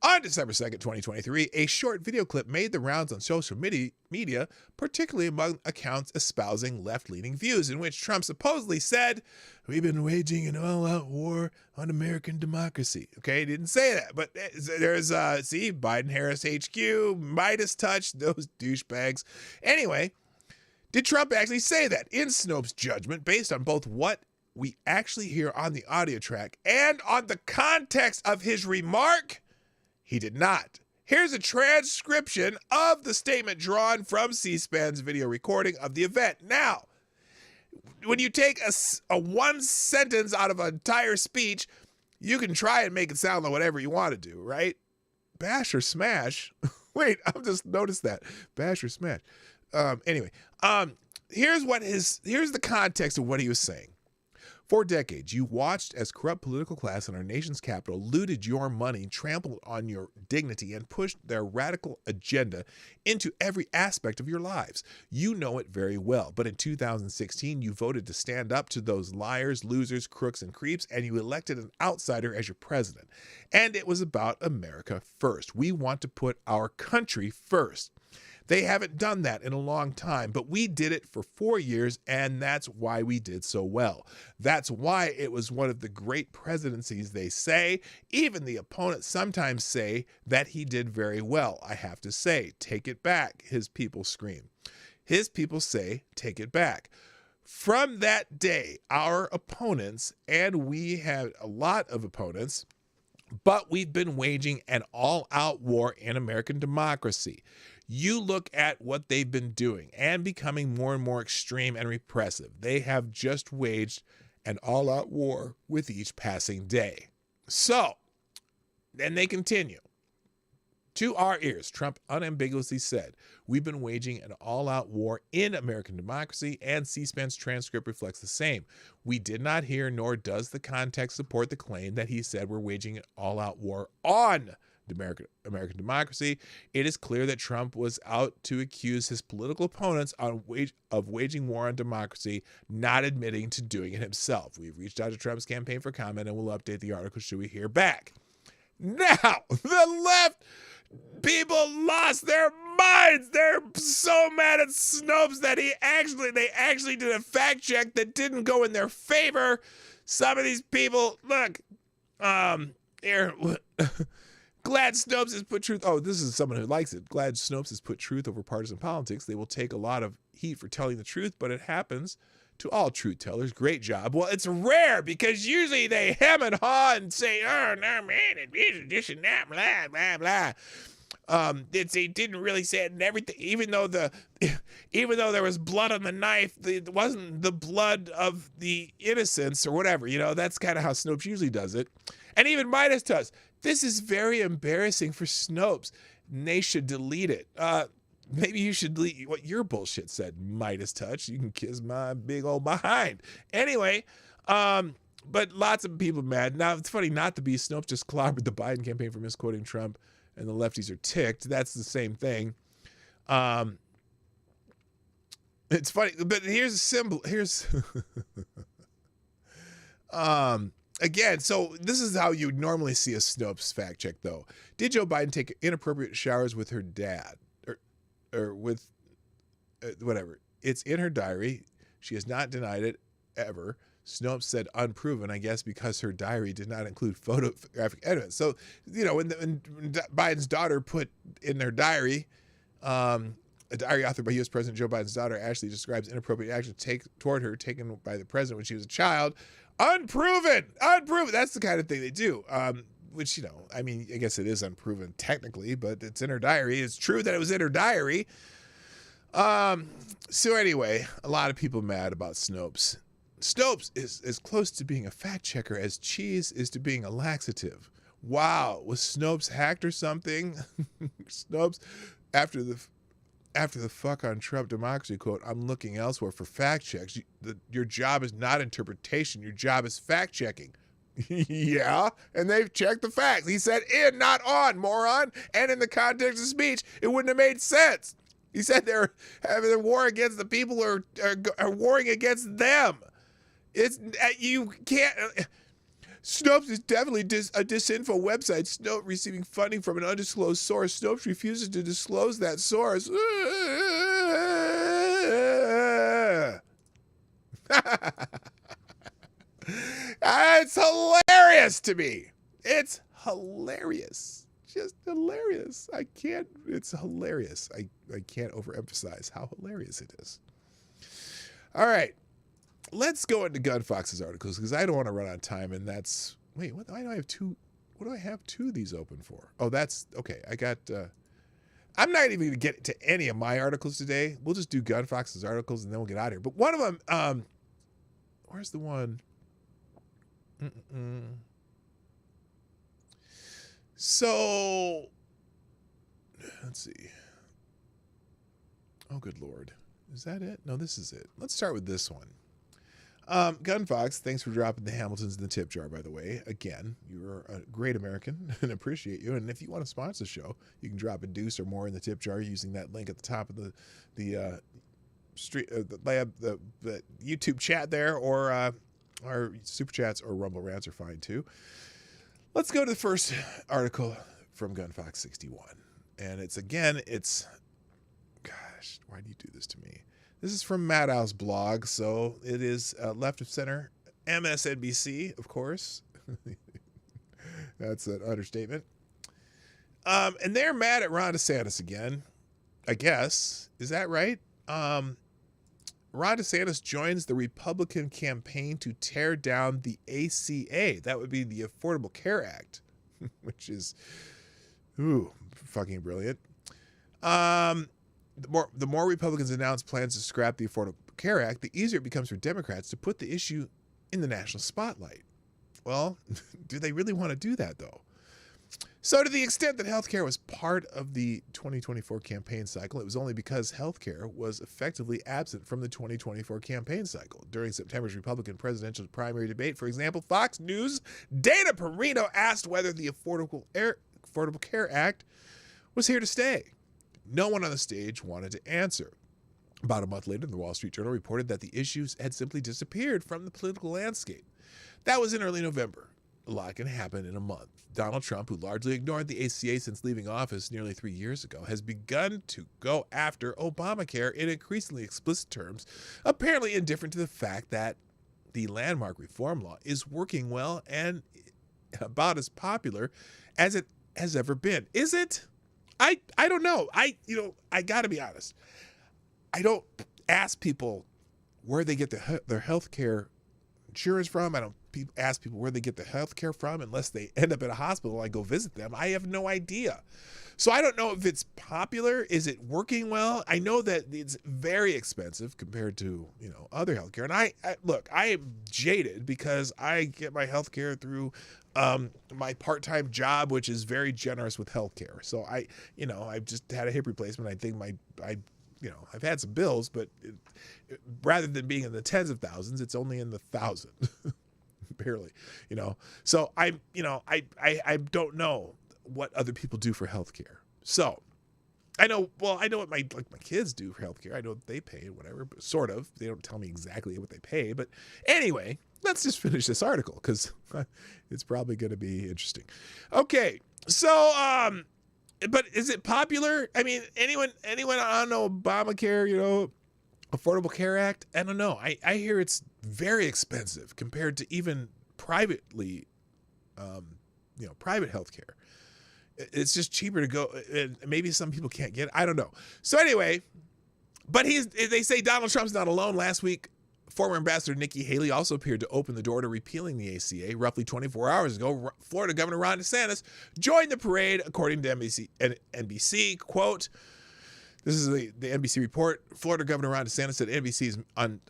on December 2nd, 2023, a short video clip made the rounds on social media, particularly among accounts espousing left-leaning views, in which Trump supposedly said, we've been waging an all-out war on American democracy. Okay, he didn't say that, but there's, see, Biden-Harris HQ, Midas touch, those douchebags. Anyway, did Trump actually say that? In Snopes' judgment, based on both what we actually hear on the audio track and on the context of his remark, he did not. Here's a transcription of the statement drawn from C-SPAN's video recording of the event. Now, when you take a one sentence out of an entire speech, you can try and make it sound like whatever you want to do, right? Bash or smash. Wait, I've just noticed that. Bash or smash. Anyway, here's the context of what he was saying. For decades, you watched as corrupt political class in our nation's capital looted your money, trampled on your dignity, and pushed their radical agenda into every aspect of your lives. You know it very well. But in 2016, you voted to stand up to those liars, losers, crooks, and creeps, and you elected an outsider as your president. And it was about America first. We want to put our country first. They haven't done that in a long time, but we did it for 4 years, and that's why we did so well. That's why it was one of the great presidencies, they say. Even the opponents sometimes say that he did very well. I have to say, take it back, his people scream. His people say, take it back. From that day, our opponents, and we had a lot of opponents, but we've been waging an all-out war in American democracy. You look at what they've been doing and becoming more and more extreme and repressive. They have just waged an all-out war with each passing day. So, then they continue. To our ears, Trump unambiguously said, we've been waging an all-out war in American democracy, and C-SPAN's transcript reflects the same. We did not hear, nor does the context support the claim that he said we're waging an all-out war on American democracy. It is clear that Trump was out to accuse his political opponents of waging war on democracy, not admitting to doing it himself. We've reached out to Trump's campaign for comment, and we'll update the article should we hear back. Now, the left people lost their minds. They're so mad at Snopes that they actually did a fact check that didn't go in their favor. Some of these people, look, here. Glad Snopes has put truth. Oh, this is someone who likes it. Glad Snopes has put truth over partisan politics. They will take a lot of heat for telling the truth, but it happens to all truth tellers. Great job. Well, it's rare because usually they hem and haw and say, oh, no, man, this and that, blah, blah, blah. They didn't really say it and everything, even though there was blood on the knife, it wasn't the blood of the innocents or whatever. That's kind of how Snopes usually does it. And even Midas does. This is very embarrassing for Snopes. And they should delete it. Maybe you should delete what your bullshit said, Midas touch. You can kiss my big old behind. Anyway, but lots of people mad. Now, it's funny not to be. Snopes just clobbered the Biden campaign for misquoting Trump, and the lefties are ticked. That's the same thing. It's funny, but here's a symbol. Here's... Again, so this is how you normally see a Snopes fact check, though. Did Joe Biden take inappropriate showers with her dad? Or with whatever. It's in her diary. She has not denied it ever. Snopes said unproven, I guess, because her diary did not include photographic evidence. So, you know, when Biden's daughter put in her diary, a diary authored by U.S. President Joe Biden's daughter, Ashley, describes inappropriate action toward her taken by the president when she was a child. Unproven. That's the kind of thing they do. Which, you know, I mean, I guess it is unproven technically, but it's in her diary. It's true that it was in her diary. So anyway, a lot of people mad about Snopes. Snopes is as close to being a fact checker as cheese is to being a laxative. Wow, was Snopes hacked or something? Snopes, after the fuck on Trump democracy quote, I'm looking elsewhere for fact checks. Your job is not interpretation. Your job is fact checking. Yeah, and they've checked the facts. He said in, not on, moron. And in the context of speech, it wouldn't have made sense. He said they're having a war against the people who are warring against them. It's you can't. Snopes is definitely a disinfo website. Snopes receiving funding from an undisclosed source. Snopes refuses to disclose that source. It's hilarious to me. It's hilarious. Just hilarious. I can't. It's hilarious. I can't overemphasize how hilarious it is. All right. Let's go into Gunfox's articles because I don't want to run out of time. And that's wait. Why do I have two? What do I have two of these open for? Oh, that's okay. I got. I'm not even going to get to any of my articles today. We'll just do Gunfox's articles and then we'll get out of here. But one of them. Where's the one? So, let's see. Oh, good Lord. Is that it? No, this is it. Let's start with this one. Gunfox, thanks for dropping the Hamiltons in the tip jar, by the way. Again, you're a great American and appreciate you. And if you want to sponsor the show, you can drop a deuce or more in the tip jar using that link at the top of the YouTube chat there, or our super chats or Rumble rants are fine too. Let's go to the first article from Gunfox 61. And it's gosh, why do you do this to me? This is from Maddow's blog, so it is left of center, MSNBC, of course. That's an understatement. And they're mad at Ron DeSantis again, I guess. Is that right? Ron DeSantis joins the Republican campaign to tear down the ACA. That would be the Affordable Care Act, which is, fucking brilliant. The more Republicans announce plans to scrap the Affordable Care Act, the easier it becomes for Democrats to put the issue in the national spotlight. Well, do they really want to do that, though? So to the extent that healthcare was part of the 2024 campaign cycle, it was only because healthcare was effectively absent from the 2024 campaign cycle. During September's Republican presidential primary debate, for example, Fox News' Dana Perino asked whether the Affordable Care Act was here to stay. No one on the stage wanted to answer. About a month later, the Wall Street Journal reported that the issues had simply disappeared from the political landscape. That was in early November. A lot can happen in a month. Donald Trump, who largely ignored the ACA since leaving office nearly 3 years ago, has begun to go after Obamacare in increasingly explicit terms, apparently indifferent to the fact that the landmark reform law is working well and about as popular as it has ever been. Is it? I don't know. I got to be honest. I don't ask people where they get their health care insurance from. I don't ask people where they get the health care from unless they end up at a hospital and I go visit them. I have no idea. So I don't know if it's popular. Is it working well? I know that it's very expensive compared to, other healthcare. And I am jaded because I get my healthcare through my part-time job, which is very generous with healthcare. So I've just had a hip replacement. I think I've had some bills, but rather than being in the tens of thousands, it's only in the thousands, barely, So I don't know what other people do for healthcare. So I know what my kids do for healthcare. I know what they pay, whatever, but sort of. They don't tell me exactly what they pay, but anyway, let's just finish this article because it's probably going to be interesting. Okay, so but is it popular? I mean, anyone on Obamacare, Affordable Care Act? I don't know. I hear it's very expensive compared to even privately, private health care. It's just cheaper to go, and maybe some people can't get it. I don't know. So anyway, but they say Donald Trump's not alone. Last week, former Ambassador Nikki Haley also appeared to open the door to repealing the ACA. Roughly 24 hours ago, Florida Governor Ron DeSantis joined the parade, according to NBC. Quote, this is the NBC report. Florida Governor Ron DeSantis said on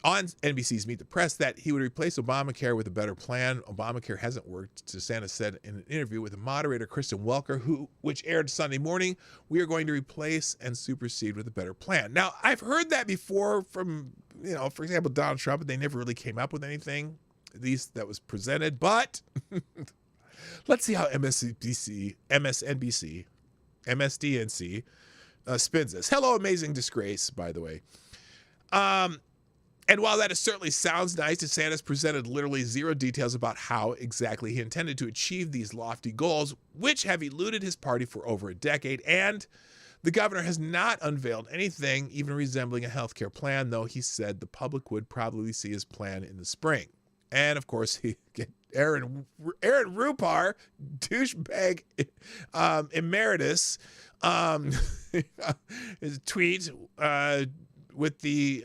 NBC's Meet the Press that he would replace Obamacare with a better plan. Obamacare hasn't worked, DeSantis said in an interview with the moderator Kristen Welker, which aired Sunday morning. We are going to replace and supersede with a better plan. Now, I've heard that before from, for example, Donald Trump, and they never really came up with anything, at least that was presented. But let's see how MSNBC, spins this. Hello, amazing disgrace, by the way. And while that certainly sounds nice, DeSantis presented literally zero details about how exactly he intended to achieve these lofty goals, which have eluded his party for over a decade. And the governor has not unveiled anything even resembling a healthcare plan, though he said the public would probably see his plan in the spring. And of course, Aaron Rupar, douchebag emeritus, his tweet with the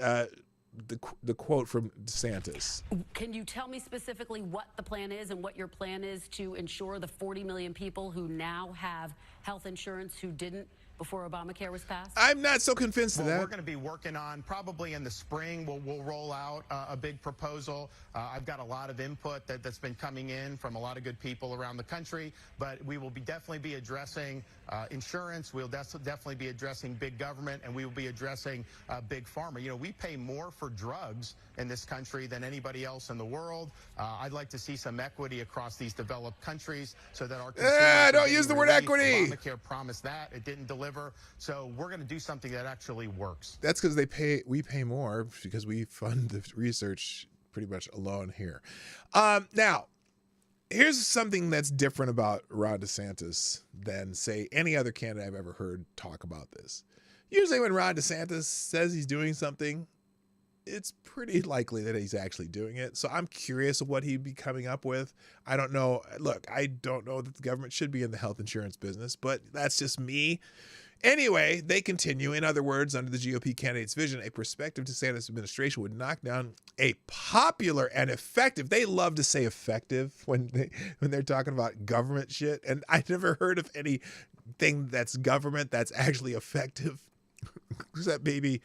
quote from DeSantis. Can you tell me specifically what the plan is and what your plan is to ensure the 40 million people who now have health insurance who didn't before Obamacare was passed? I'm not so convinced of that. We're going to be working on, probably in the spring, we'll roll out a big proposal. I've got a lot of input that's been coming in from a lot of good people around the country, but we will definitely be addressing insurance. We'll definitely be addressing big government, and we will be addressing big pharma. We pay more for drugs in this country than anybody else in the world. I'd like to see some equity across these developed countries so that our consumers don't use the word equity. Obamacare promised that. It didn't deliver. So we're going to do something that actually works. That's because we pay more because we fund the research pretty much alone here. Now, here's something that's different about Ron DeSantis than, say, any other candidate I've ever heard talk about this. Usually when Ron DeSantis says he's doing something, it's pretty likely that he's actually doing it. So I'm curious of what he'd be coming up with. I don't know. Look, I don't know that the government should be in the health insurance business, but that's just me. Anyway, they continue. In other words, under the GOP candidate's vision, a prospective DeSantis administration would knock down a popular and effective. They love to say effective when they're talking about government shit. And I never heard of anything that's government that's actually effective. Except maybe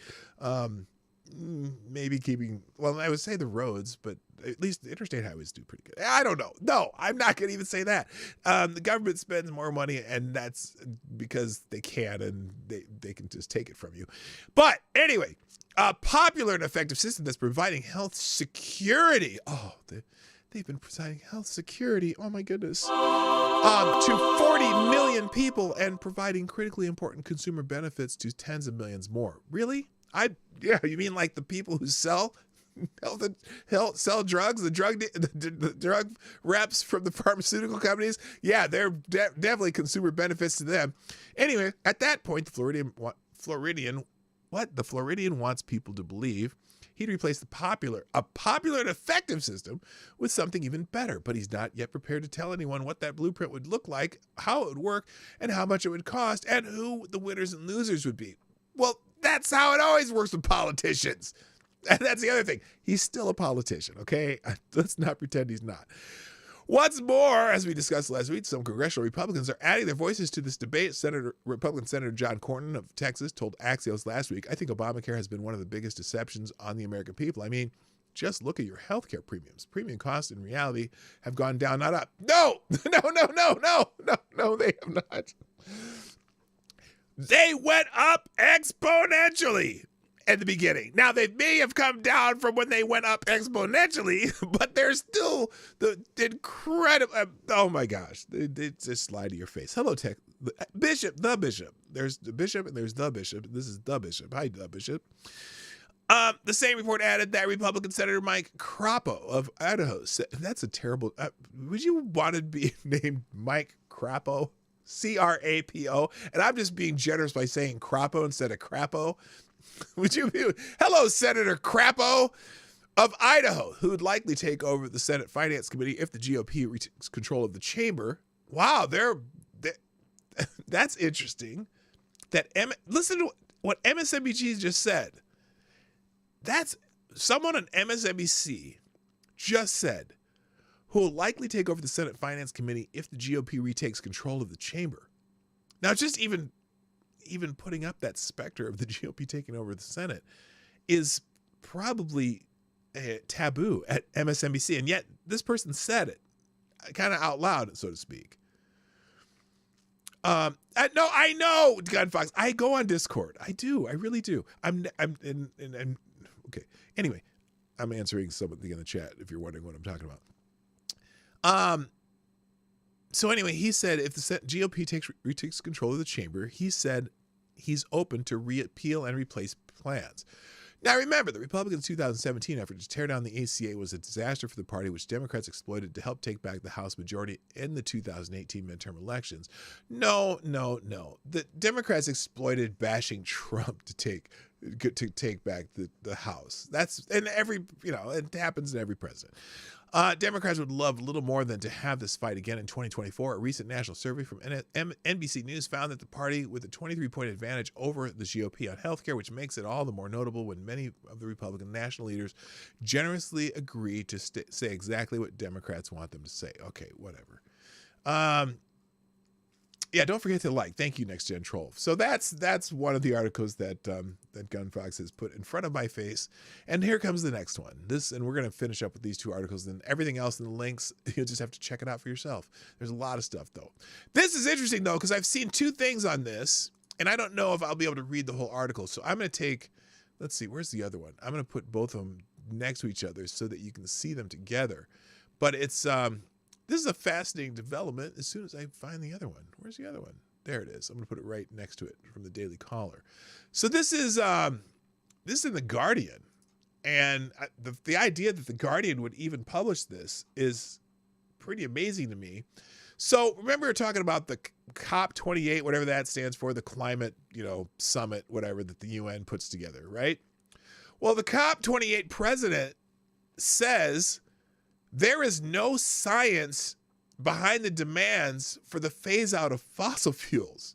keeping, well, I would say the roads, but at least the interstate highways do pretty good. I don't know. No, I'm not going to even say that. The government spends more money, and that's because they can, and they can just take it from you. But anyway, a popular and effective system that's providing health security. Oh, they've been providing health security. Oh my goodness. To 40 million people and providing critically important consumer benefits to tens of millions more. Really? You mean like the people who sell drugs, the drug reps from the pharmaceutical companies? Yeah, they're definitely consumer benefits to them. Anyway, at that point, the Floridian wants people to believe he'd replace a popular and effective system with something even better, but he's not yet prepared to tell anyone what that blueprint would look like, how it would work, and how much it would cost, and who the winners and losers would be. Well, that's how it always works with politicians. And that's the other thing. He's still a politician, okay? Let's not pretend he's not. What's more, as we discussed last week, some congressional Republicans are adding their voices to this debate. Republican Senator John Cornyn of Texas told Axios last week, I think Obamacare has been one of the biggest deceptions on the American people. I mean, just look at your healthcare premiums. Premium costs in reality have gone down, not up. No, they have not. They went up exponentially at the beginning. Now, they may have come down from when they went up exponentially, but they're still the incredible. Oh my gosh, they just slide to your face. Hello, the bishop. There's the bishop and there's the bishop. This is the bishop. Hi, the bishop. The same report added that Republican Senator Mike Crapo of Idaho said, that's a terrible, would you want to be named Mike Crapo? C-R-A-P-O? And I'm just being generous by saying Crapo instead of Crapo. Would you be, hello, Senator Crapo of Idaho, who would likely take over the Senate Finance Committee if the GOP retakes control of the chamber. Wow, that's interesting. Listen to what MSNBC just said. That's someone on MSNBC just said, who will likely take over the Senate Finance Committee if the GOP retakes control of the chamber. Now, just even putting up that specter of the GOP taking over the Senate is probably taboo at MSNBC, and yet this person said it kind of out loud, so to speak. I know, Gun Fox. I go on Discord. I do. I really do. I'm okay. Anyway, I'm answering something in the chat if you're wondering what I'm talking about. So anyway, he said if the GOP retakes control of the chamber, he said he's open to repeal and replace plans. Now remember, the Republicans' 2017 effort to tear down the ACA was a disaster for the party, which Democrats exploited to help take back the House majority in the 2018 midterm elections. No. The Democrats exploited bashing Trump to take back the House. That's in it happens in every president. Democrats would love little more than to have this fight again in 2024. A recent national survey from NBC News found that the party with a 23-point advantage over the GOP on healthcare, which makes it all the more notable when many of the Republican national leaders generously agree to say exactly what Democrats want them to say. Okay, whatever. Yeah, don't forget to like. Thank you, Next Gen Troll. So that's one of the articles that Gun Fox has put in front of my face. And here comes the next one. And we're going to finish up with these two articles. And everything else in the links, you'll just have to check it out for yourself. There's a lot of stuff, though. This is interesting, though, because I've seen two things on this, and I don't know if I'll be able to read the whole article. So I'm going to take, let's see, where's the other one? I'm going to put both of them next to each other so that you can see them together. But it's... this is a fascinating development as soon as I find the other one. Where's the other one? There it is. I'm going to put it right next to it from the Daily Caller. So this is in The Guardian. And the idea that The Guardian would even publish this is pretty amazing to me. So remember we were talking about the COP28, whatever that stands for, the climate, summit, whatever that the UN puts together, right? Well, the COP28 president says there is no science behind the demands for the phase out of fossil fuels.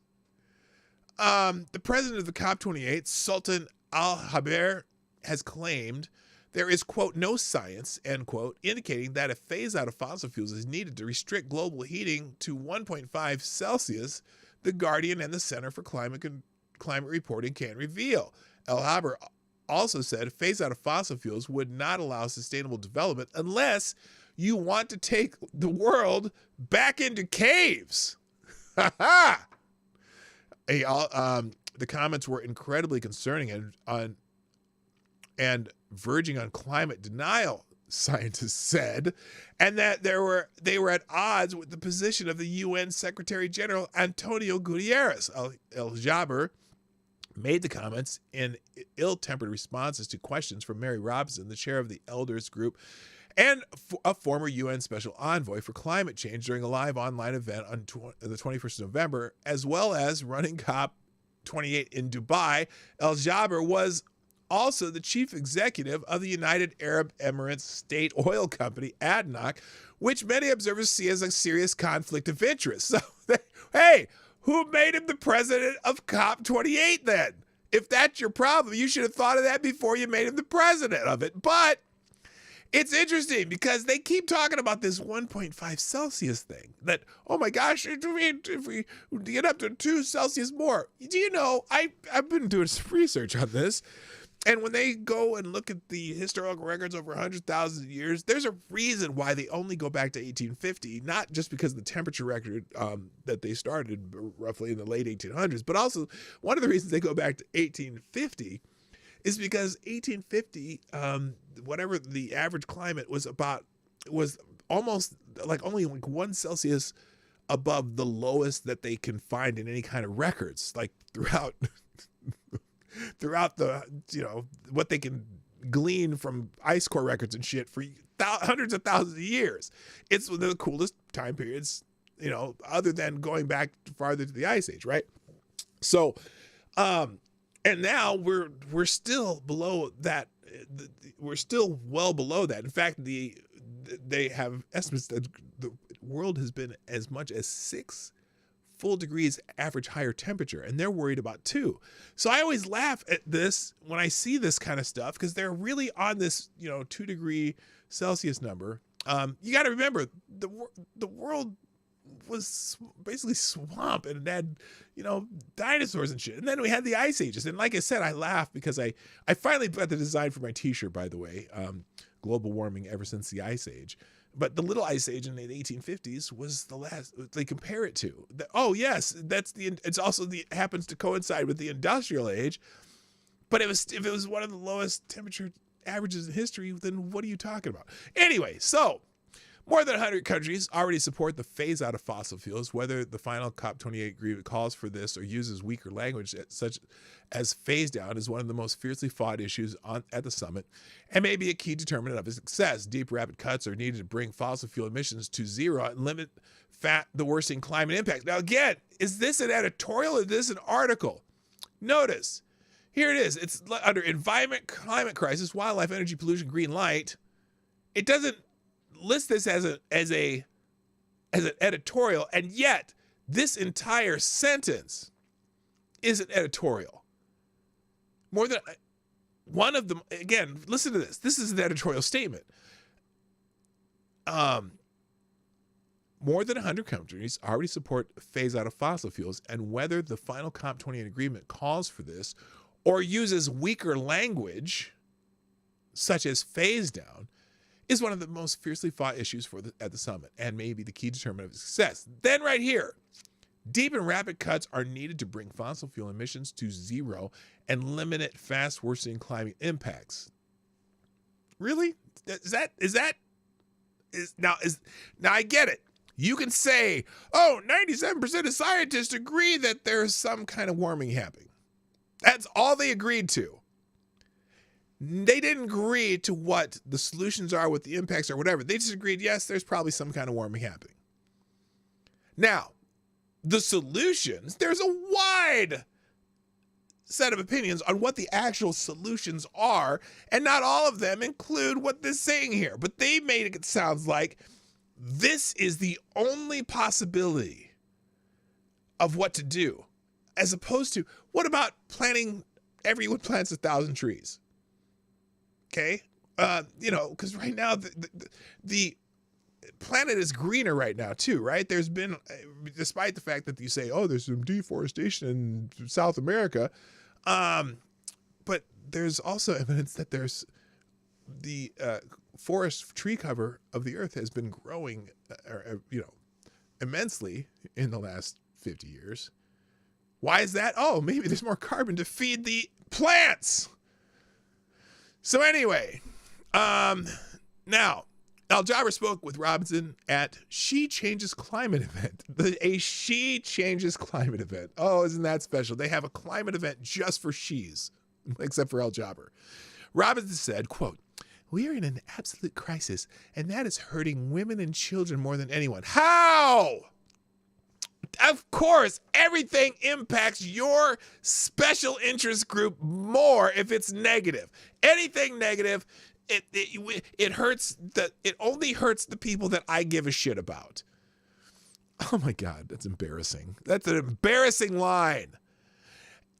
The president of the COP28, Sultan Al-Haber, has claimed there is, quote, no science, end quote, indicating that a phase out of fossil fuels is needed to restrict global heating to 1.5 Celsius, The Guardian and the Center for Climate Reporting can reveal. Al-Haber also said phase out of fossil fuels would not allow sustainable development unless you want to take the world back into caves. The comments were incredibly concerning and verging on climate denial, scientists said, and that they were at odds with the position of the UN Secretary General Antonio Guterres. Al-Jaber made the comments in ill-tempered responses to questions from Mary Robinson, the chair of the Elders Group, and a former UN Special Envoy for Climate Change during a live online event on the 21st of November, as well as running COP28 in Dubai. Al-Jaber was also the chief executive of the United Arab Emirates state oil company, ADNOC, which many observers see as a serious conflict of interest. So, hey, who made him the president of COP28 then? If that's your problem, you should have thought of that before you made him the president of it. But it's interesting because they keep talking about this 1.5 Celsius thing. That, oh my gosh, if we get up to 2 Celsius more. Do you know, I've been doing some research on this. And when they go and look at the historical records over 100,000 years, there's a reason why they only go back to 1850, not just because of the temperature record that they started roughly in the late 1800s, but also one of the reasons they go back to 1850 is because 1850, whatever the average climate was almost only 1 Celsius above the lowest that they can find in any kind of records, like throughout throughout the, what they can glean from ice core records and shit for hundreds of thousands of years. It's one of the coolest time periods, other than going back farther to the Ice Age, right? So, and now we're still below that. We're still well below that. In fact, they have estimates that the world has been as much as 6 full degrees average higher temperature, and they're worried about 2. So I always laugh at this when I see this kind of stuff, because they're really on this 2 degree Celsius number. You got to remember the world was basically swamp, and it had dinosaurs and shit, and then we had the ice ages. And like I said, I laugh because I finally got the design for my t-shirt, by the way, global warming ever since the ice age. But the little ice age in the 1850s was the last they compare it to. Yes, it's also happens to coincide with the industrial age. But if it was one of the lowest temperature averages in history, then what are you talking about? Anyway, so more than 100 countries already support the phase out of fossil fuels, whether the final COP28 agreement calls for this or uses weaker language such as phase down is one of the most fiercely fought issues at the summit and may be a key determinant of its success. Deep, rapid cuts are needed to bring fossil fuel emissions to zero and limit the worsening climate impact. Now, again, is this an editorial or is this an article? Notice, here it is. It's under environment, climate crisis, wildlife, energy pollution, green light. It doesn't list this as an editorial, and yet this entire sentence is an editorial. More than one of them, again, listen to this. This is an editorial statement. More than 100 countries already support phase out of fossil fuels, and whether the final COP28 agreement calls for this or uses weaker language, such as phase down, is one of the most fiercely fought issues at the summit and may be the key determinant of success. Then right here, deep and rapid cuts are needed to bring fossil fuel emissions to zero and limit fast worsening climate impacts. Really? Now I get it. You can say, 97% of scientists agree that there's some kind of warming happening. That's all they agreed to. They didn't agree to what the solutions are, what the impacts are, whatever. They just agreed, yes, there's probably some kind of warming happening. Now, the solutions, there's a wide set of opinions on what the actual solutions are, and not all of them include what they're saying here. But they made it sound like this is the only possibility of what to do, as opposed to, what about planting, everyone plants 1,000 trees? Okay, because right now the planet is greener right now too, right? There's been, despite the fact that you say, there's some deforestation in South America, but there's also evidence that there's the forest tree cover of the earth has been growing, immensely in the last 50 years. Why is that? Maybe there's more carbon to feed the plants. So anyway, now, Al Jaber spoke with Robinson at She Changes Climate event. A She Changes Climate event. Isn't that special? They have a climate event just for she's, except for Al Jaber. Robinson said, quote, "We are in an absolute crisis, and that is hurting women and children more than anyone." How? Of course, everything impacts your special interest group more if it's negative. Anything negative, it hurts. It only hurts the people that I give a shit about. Oh my God, that's embarrassing. That's an embarrassing line.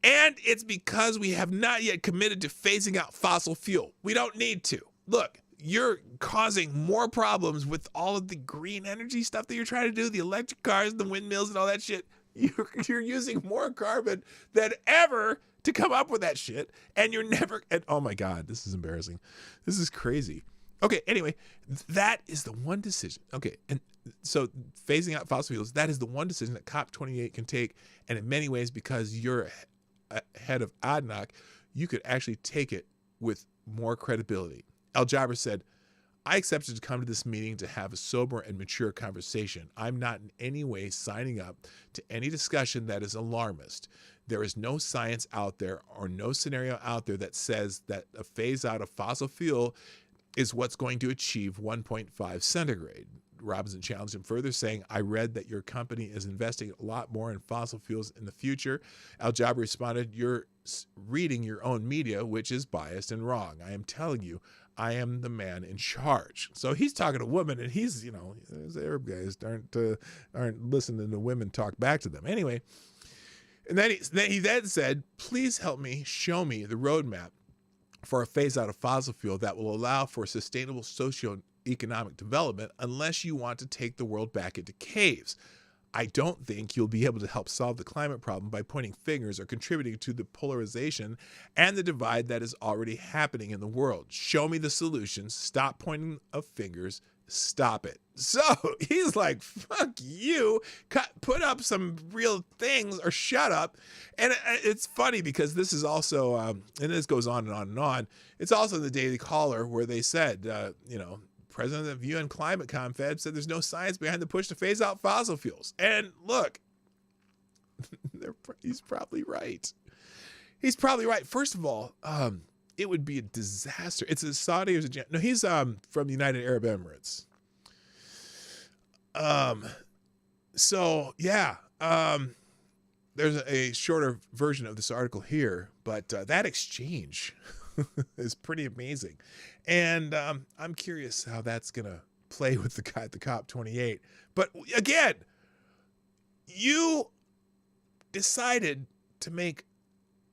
And it's because we have not yet committed to phasing out fossil fuel. We don't need to. Look, you're causing more problems with all of the green energy stuff that you're trying to do, the electric cars, the windmills, and all that shit. You're using more carbon than ever to come up with that shit, and you're never. And oh my God, this is embarrassing. This is crazy. Okay, anyway, that is the one decision. Okay, and so phasing out fossil fuels, that is the one decision that COP28 can take, and in many ways, because you're head of ADNOC, you could actually take it with more credibility. Al Jaber said, "I accepted to come to this meeting to have a sober and mature conversation. I'm not in any way signing up to any discussion that is alarmist. There is no science out there or no scenario out there that says that a phase out of fossil fuel is what's going to achieve 1.5 centigrade. Robinson challenged him further, saying, I read that your company is investing a lot more in fossil fuels in the future. Al-Jaber responded, you're reading your own media, which is biased and wrong. I am telling you, I am the man in charge. So he's talking to women, and he's, you know, those Arab guys aren't listening to women talk back to them. Anyway, and then he said, please help me, show me the roadmap for a phase out of fossil fuel that will allow for sustainable socio-economic development unless you want to take the world back into caves. I don't think you'll be able to help solve the climate problem by pointing fingers or contributing to the polarization and the divide that is already happening in the world. Show me the solutions. Stop pointing of fingers. Stop it. So he's like, fuck you, put up some real things or shut up. And it's funny because this is also, and this goes on and on and on. It's also the Daily Caller where they said, you know, President of UN Climate Confed said there's no science behind the push to phase out fossil fuels. And look, he's probably right. He's probably right. First of all, it would be a disaster. It's a Saudi or no, he's from the United Arab Emirates. So yeah, there's a shorter version of this article here, but that exchange is pretty amazing. And I'm curious how that's going to play with the guy at the COP28. But again, you decided to make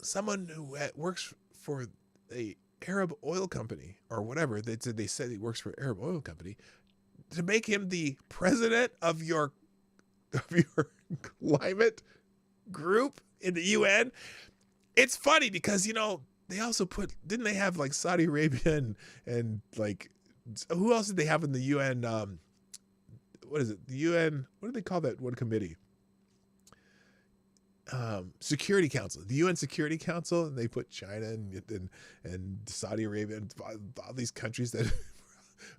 someone who works for a Arab oil company or whatever, they said he works for an Arab oil company, to make him the president of your climate group in the UN. It's funny because, you know, they also didn't they have like Saudi Arabia and like, who else did they have in the UN? What is it? The UN, what do they call that one committee? Security Council, the UN Security Council, and they put China and Saudi Arabia and all these countries that,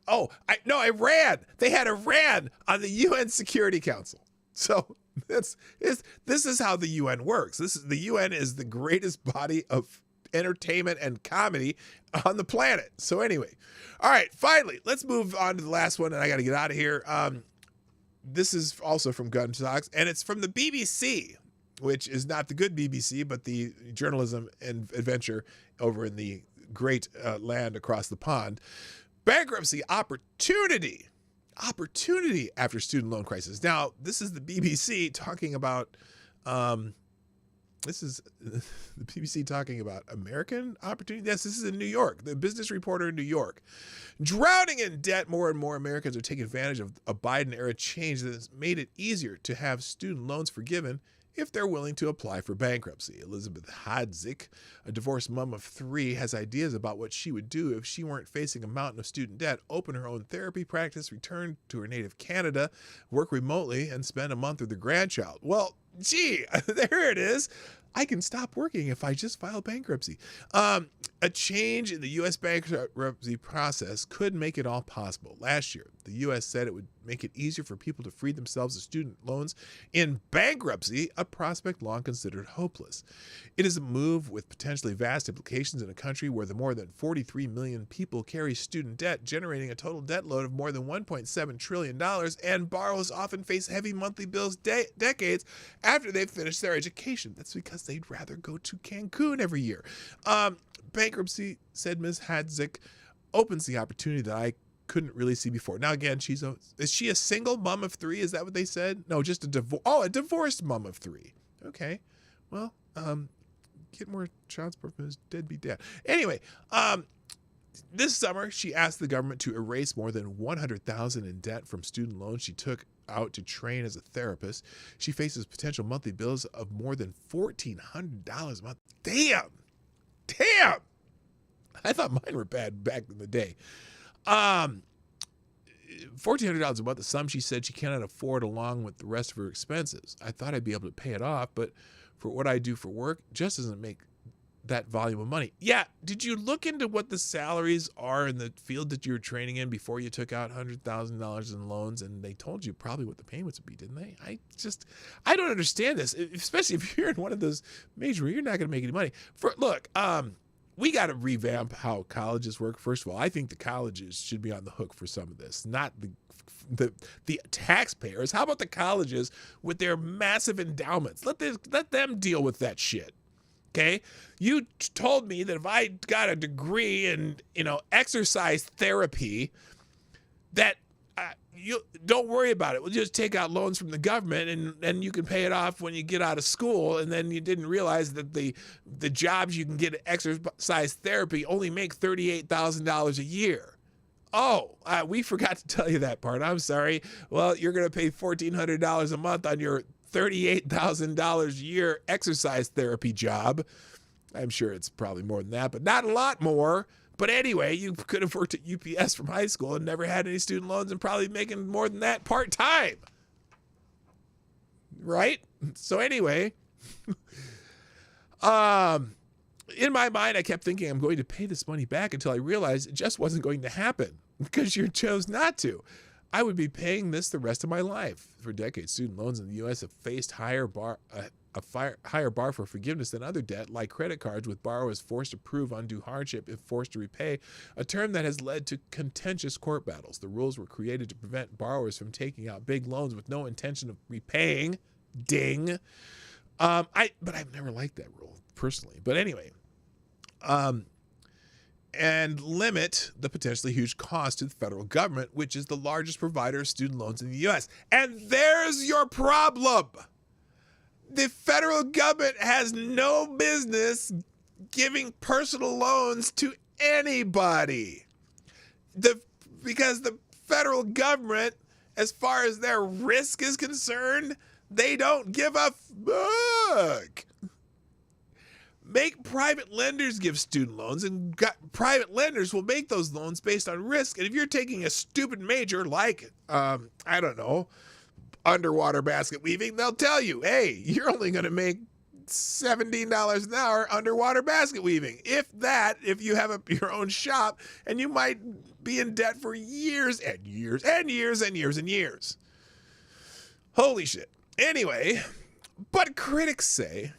Iran. They had Iran on the UN Security Council. So this is how the UN works. The UN is the greatest body of entertainment and comedy on the planet. So anyway, all right, finally, let's move on to the last one, and I got to get out of here. This is also from Gun Talks, and it's from the BBC, which is not the good BBC, but the journalism and adventure over in the great land across the pond. Bankruptcy opportunity after student loan crisis. Now, this is the BBC talking about, this is the BBC talking about American opportunity. Yes, this is in New York, the Business Reporter in New York. Drowning in debt, more and more Americans are taking advantage of a Biden-era change that has made it easier to have student loans forgiven if they're willing to apply for bankruptcy. Elizabeth Hadzik, a divorced mom of 3, has ideas about what she would do if she weren't facing a mountain of student debt, open her own therapy practice, return to her native Canada, work remotely, and spend a month with her grandchild. Well, gee, there it is. I can stop working if I just file bankruptcy. A change in the U.S. bankruptcy process could make it all possible. Last year, the U.S. said it would make it easier for people to free themselves of student loans in bankruptcy, a prospect long considered hopeless. It is a move with potentially vast implications in a country where the more than 43 million people carry student debt, generating a total debt load of more than $1.7 trillion, and borrowers often face heavy monthly bills decades after they've finished their education. That's because they'd rather go to Cancun every year. Bankruptcy, said Ms. Hadzik, opens the opportunity that I couldn't really see before. Now, again, is she a single mom of 3? Is that what they said? No, just a divorced mom of 3. Okay, well, get more child support from his deadbeat dad. Anyway, this summer, she asked the government to erase more than $100,000 in debt from student loans she took out to train as a therapist. She faces potential monthly bills of more than $1,400 a month. Damn! I thought mine were bad back in the day. $1,400 a month, the sum she said she cannot afford along with the rest of her expenses. I thought I'd be able to pay it off, but for what I do for work, just doesn't make that volume of money. Yeah, did you look into what the salaries are in the field that you were training in before you took out $100,000 in loans? And they told you probably what the payments would be, didn't they? I don't understand this, especially if you're in one of those major, you're not going to make any money. Look, we got to revamp how colleges work. First of all, I think the colleges should be on the hook for some of this, not the taxpayers. How about the colleges with their massive endowments? Let them deal with that shit. Okay, you told me that if I got a degree in, exercise therapy, that you don't worry about it. We'll just take out loans from the government, and you can pay it off when you get out of school. And then you didn't realize that the jobs you can get at exercise therapy only make $38,000 a year. Oh, we forgot to tell you that part. I'm sorry. Well, you're going to pay $1,400 a month on your $38,000 a year exercise therapy job. I'm sure it's probably more than that, but not a lot more. But anyway, you could have worked at UPS from high school and never had any student loans and probably making more than that part-time. Right? So anyway, in my mind, I kept thinking I'm going to pay this money back until I realized it just wasn't going to happen because you chose not to. I would be paying this the rest of my life. For decades, student loans in the U.S. have faced higher bar for forgiveness than other debt, like credit cards, with borrowers forced to prove undue hardship if forced to repay, a term that has led to contentious court battles. The rules were created to prevent borrowers from taking out big loans with no intention of repaying. Ding. But I've never liked that rule personally. But anyway, and limit the potentially huge cost to the federal government, which is the largest provider of student loans in the U.S. And there's your problem. The federal government has no business giving personal loans to anybody. Because the federal government, as far as their risk is concerned, they don't give a fuck. Make private lenders give student loans, and private lenders will make those loans based on risk. And if you're taking a stupid major like, I don't know, underwater basket weaving, they'll tell you, hey, you're only going to make $17 an hour underwater basket weaving. If you have your own shop, and you might be in debt for years and years and years and years and years. Holy shit. Anyway, but critics say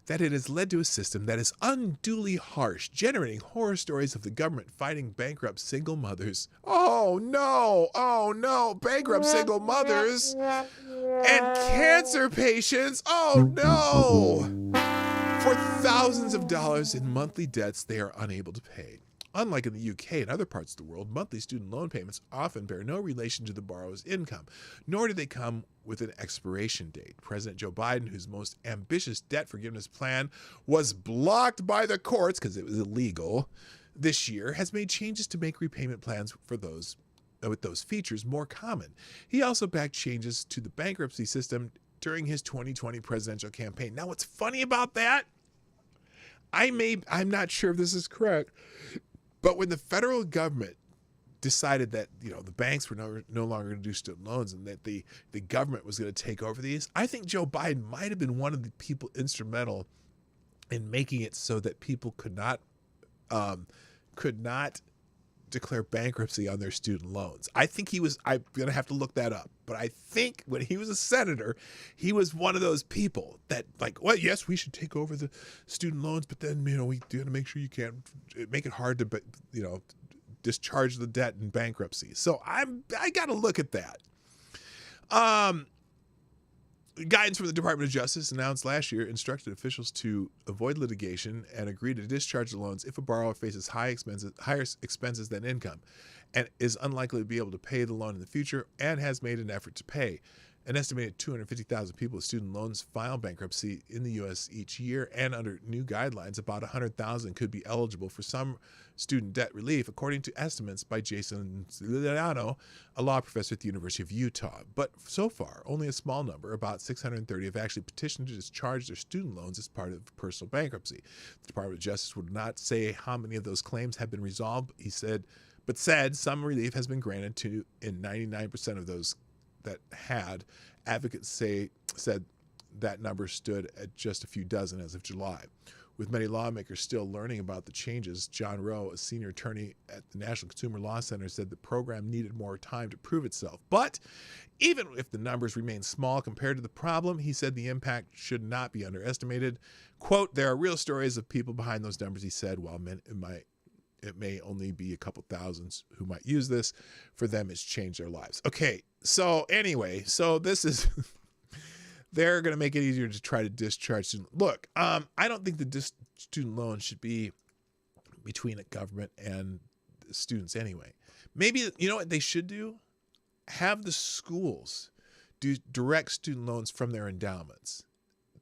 that it has led to a system that is unduly harsh, generating horror stories of the government fighting bankrupt single mothers. Oh no, bankrupt single mothers and cancer patients. Oh no! For thousands of dollars in monthly debts they are unable to pay. Unlike in the UK and other parts of the world, monthly student loan payments often bear no relation to the borrower's income, nor do they come with an expiration date. President Joe Biden, whose most ambitious debt forgiveness plan was blocked by the courts because it was illegal this year, has made changes to make repayment plans for those with those features more common. He also backed changes to the bankruptcy system during his 2020 presidential campaign. Now, what's funny about that? I'm not sure if this is correct, but when the federal government decided that the banks were no longer going to do student loans and that the government was going to take over these, I think Joe Biden might have been one of the people instrumental in making it so that people could not declare bankruptcy on their student loans. I think he was. I'm going to have to look that up, but I think when he was a senator, he was one of those people that well, yes, we should take over the student loans, but then we do have to make sure you can't make it hard to discharge the debt in bankruptcy. So I got to look at that. Guidance from the Department of Justice announced last year instructed officials to avoid litigation and agree to discharge the loans if a borrower faces higher expenses than income and is unlikely to be able to pay the loan in the future and has made an effort to pay. An estimated 250,000 people with student loans file bankruptcy in the U.S. each year, and under new guidelines, about 100,000 could be eligible for some student debt relief, according to estimates by Jason Ciliano, a law professor at the University of Utah. But so far, only a small number, about 630, have actually petitioned to discharge their student loans as part of personal bankruptcy. The Department of Justice would not say how many of those claims have been resolved, he said, but said some relief has been granted to in 99% of those that had. Advocates said that number stood at just a few dozen as of July. With many lawmakers still learning about the changes, John Rowe, a senior attorney at the National Consumer Law Center, said the program needed more time to prove itself. But even if the numbers remain small compared to the problem, he said the impact should not be underestimated. Quote, there are real stories of people behind those numbers, he said, while it may only be a couple thousands who might use this. For them, it's changed their lives. Okay, so anyway, so this is... They're going to make it easier to try to discharge student. Look, I don't think the student loan should be between a government and the students anyway. Maybe, you know what they should do? Have the schools do direct student loans from their endowments.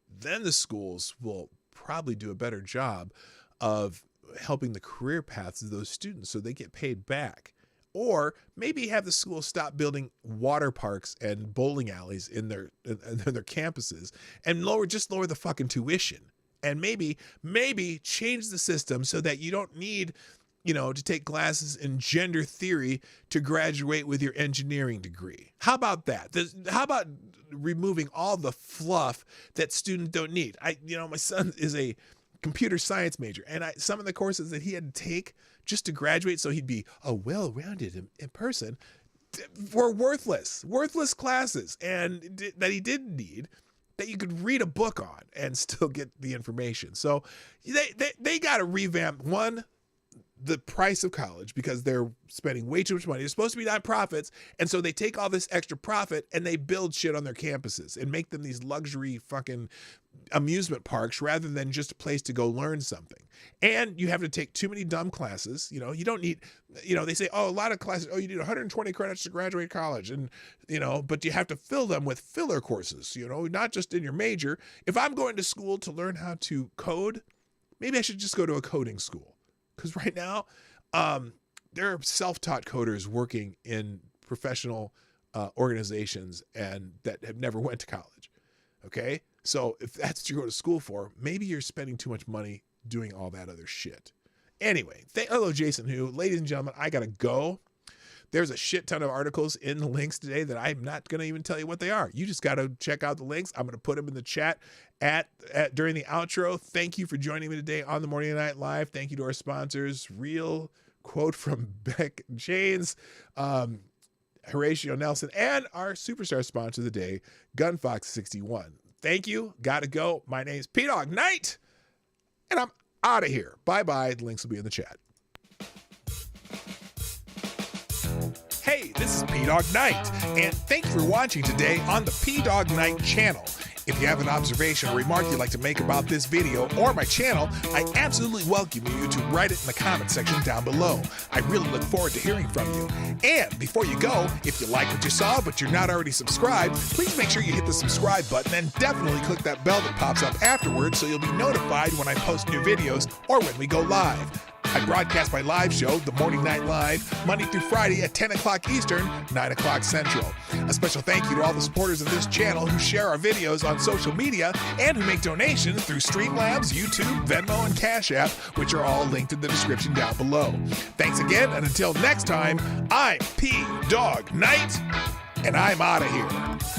Then the schools will probably do a better job of helping the career paths of those students so they get paid back. Or maybe have the schools stop building water parks and bowling alleys in their campuses and lower the fucking tuition. And maybe change the system so that you don't need, to take classes in gender theory to graduate with your engineering degree. How about that? How about removing all the fluff that students don't need? My son is a computer science major, and some of the courses that he had to take just to graduate so he'd be a well-rounded in person were worthless classes, and that he didn't need, that you could read a book on and still get the information. So they got to revamp the price of college, because they're spending way too much money. They're supposed to be nonprofits, and so they take all this extra profit and they build shit on their campuses and make them these luxury fucking amusement parks rather than just a place to go learn something. And you have to take too many dumb classes. You don't need, they say, a lot of classes, you need 120 credits to graduate college. And, but you have to fill them with filler courses, not just in your major. If I'm going to school to learn how to code, maybe I should just go to a coding school. Because right now, there are self-taught coders working in professional organizations and that have never went to college. Okay? So if that's what you go to school for, maybe you're spending too much money doing all that other shit. Anyway, hello, Jason Hu. Ladies and gentlemen, I got to go. There's a shit ton of articles in the links today that I'm not going to even tell you what they are. You just got to check out the links. I'm going to put them in the chat during the outro. Thank you for joining me today on the Morning Night Live. Thank you to our sponsors. Real quote from Beck Janes, Horatio Nelson, and our superstar sponsor of the day, Gunfox61. Thank you. Got to go. My name's Dawg Knight, and I'm out of here. Bye-bye. The links will be in the chat. Hey, this is Dawg Knight, and thank you for watching today on the Dawg Knight Channel. If you have an observation or remark you'd like to make about this video or my channel, I absolutely welcome you to write it in the comment section down below. I really look forward to hearing from you. And before you go, if you like what you saw but you're not already subscribed, please make sure you hit the subscribe button and definitely click that bell that pops up afterwards so you'll be notified when I post new videos or when we go live. I broadcast my live show, The Morning Night Live, Monday through Friday at 10 o'clock Eastern, 9 o'clock Central. A special thank you to all the supporters of this channel who share our videos on social media and who make donations through Streamlabs, YouTube, Venmo, and Cash App, which are all linked in the description down below. Thanks again, and until next time, I'm Dawg Knight, and I'm out of here.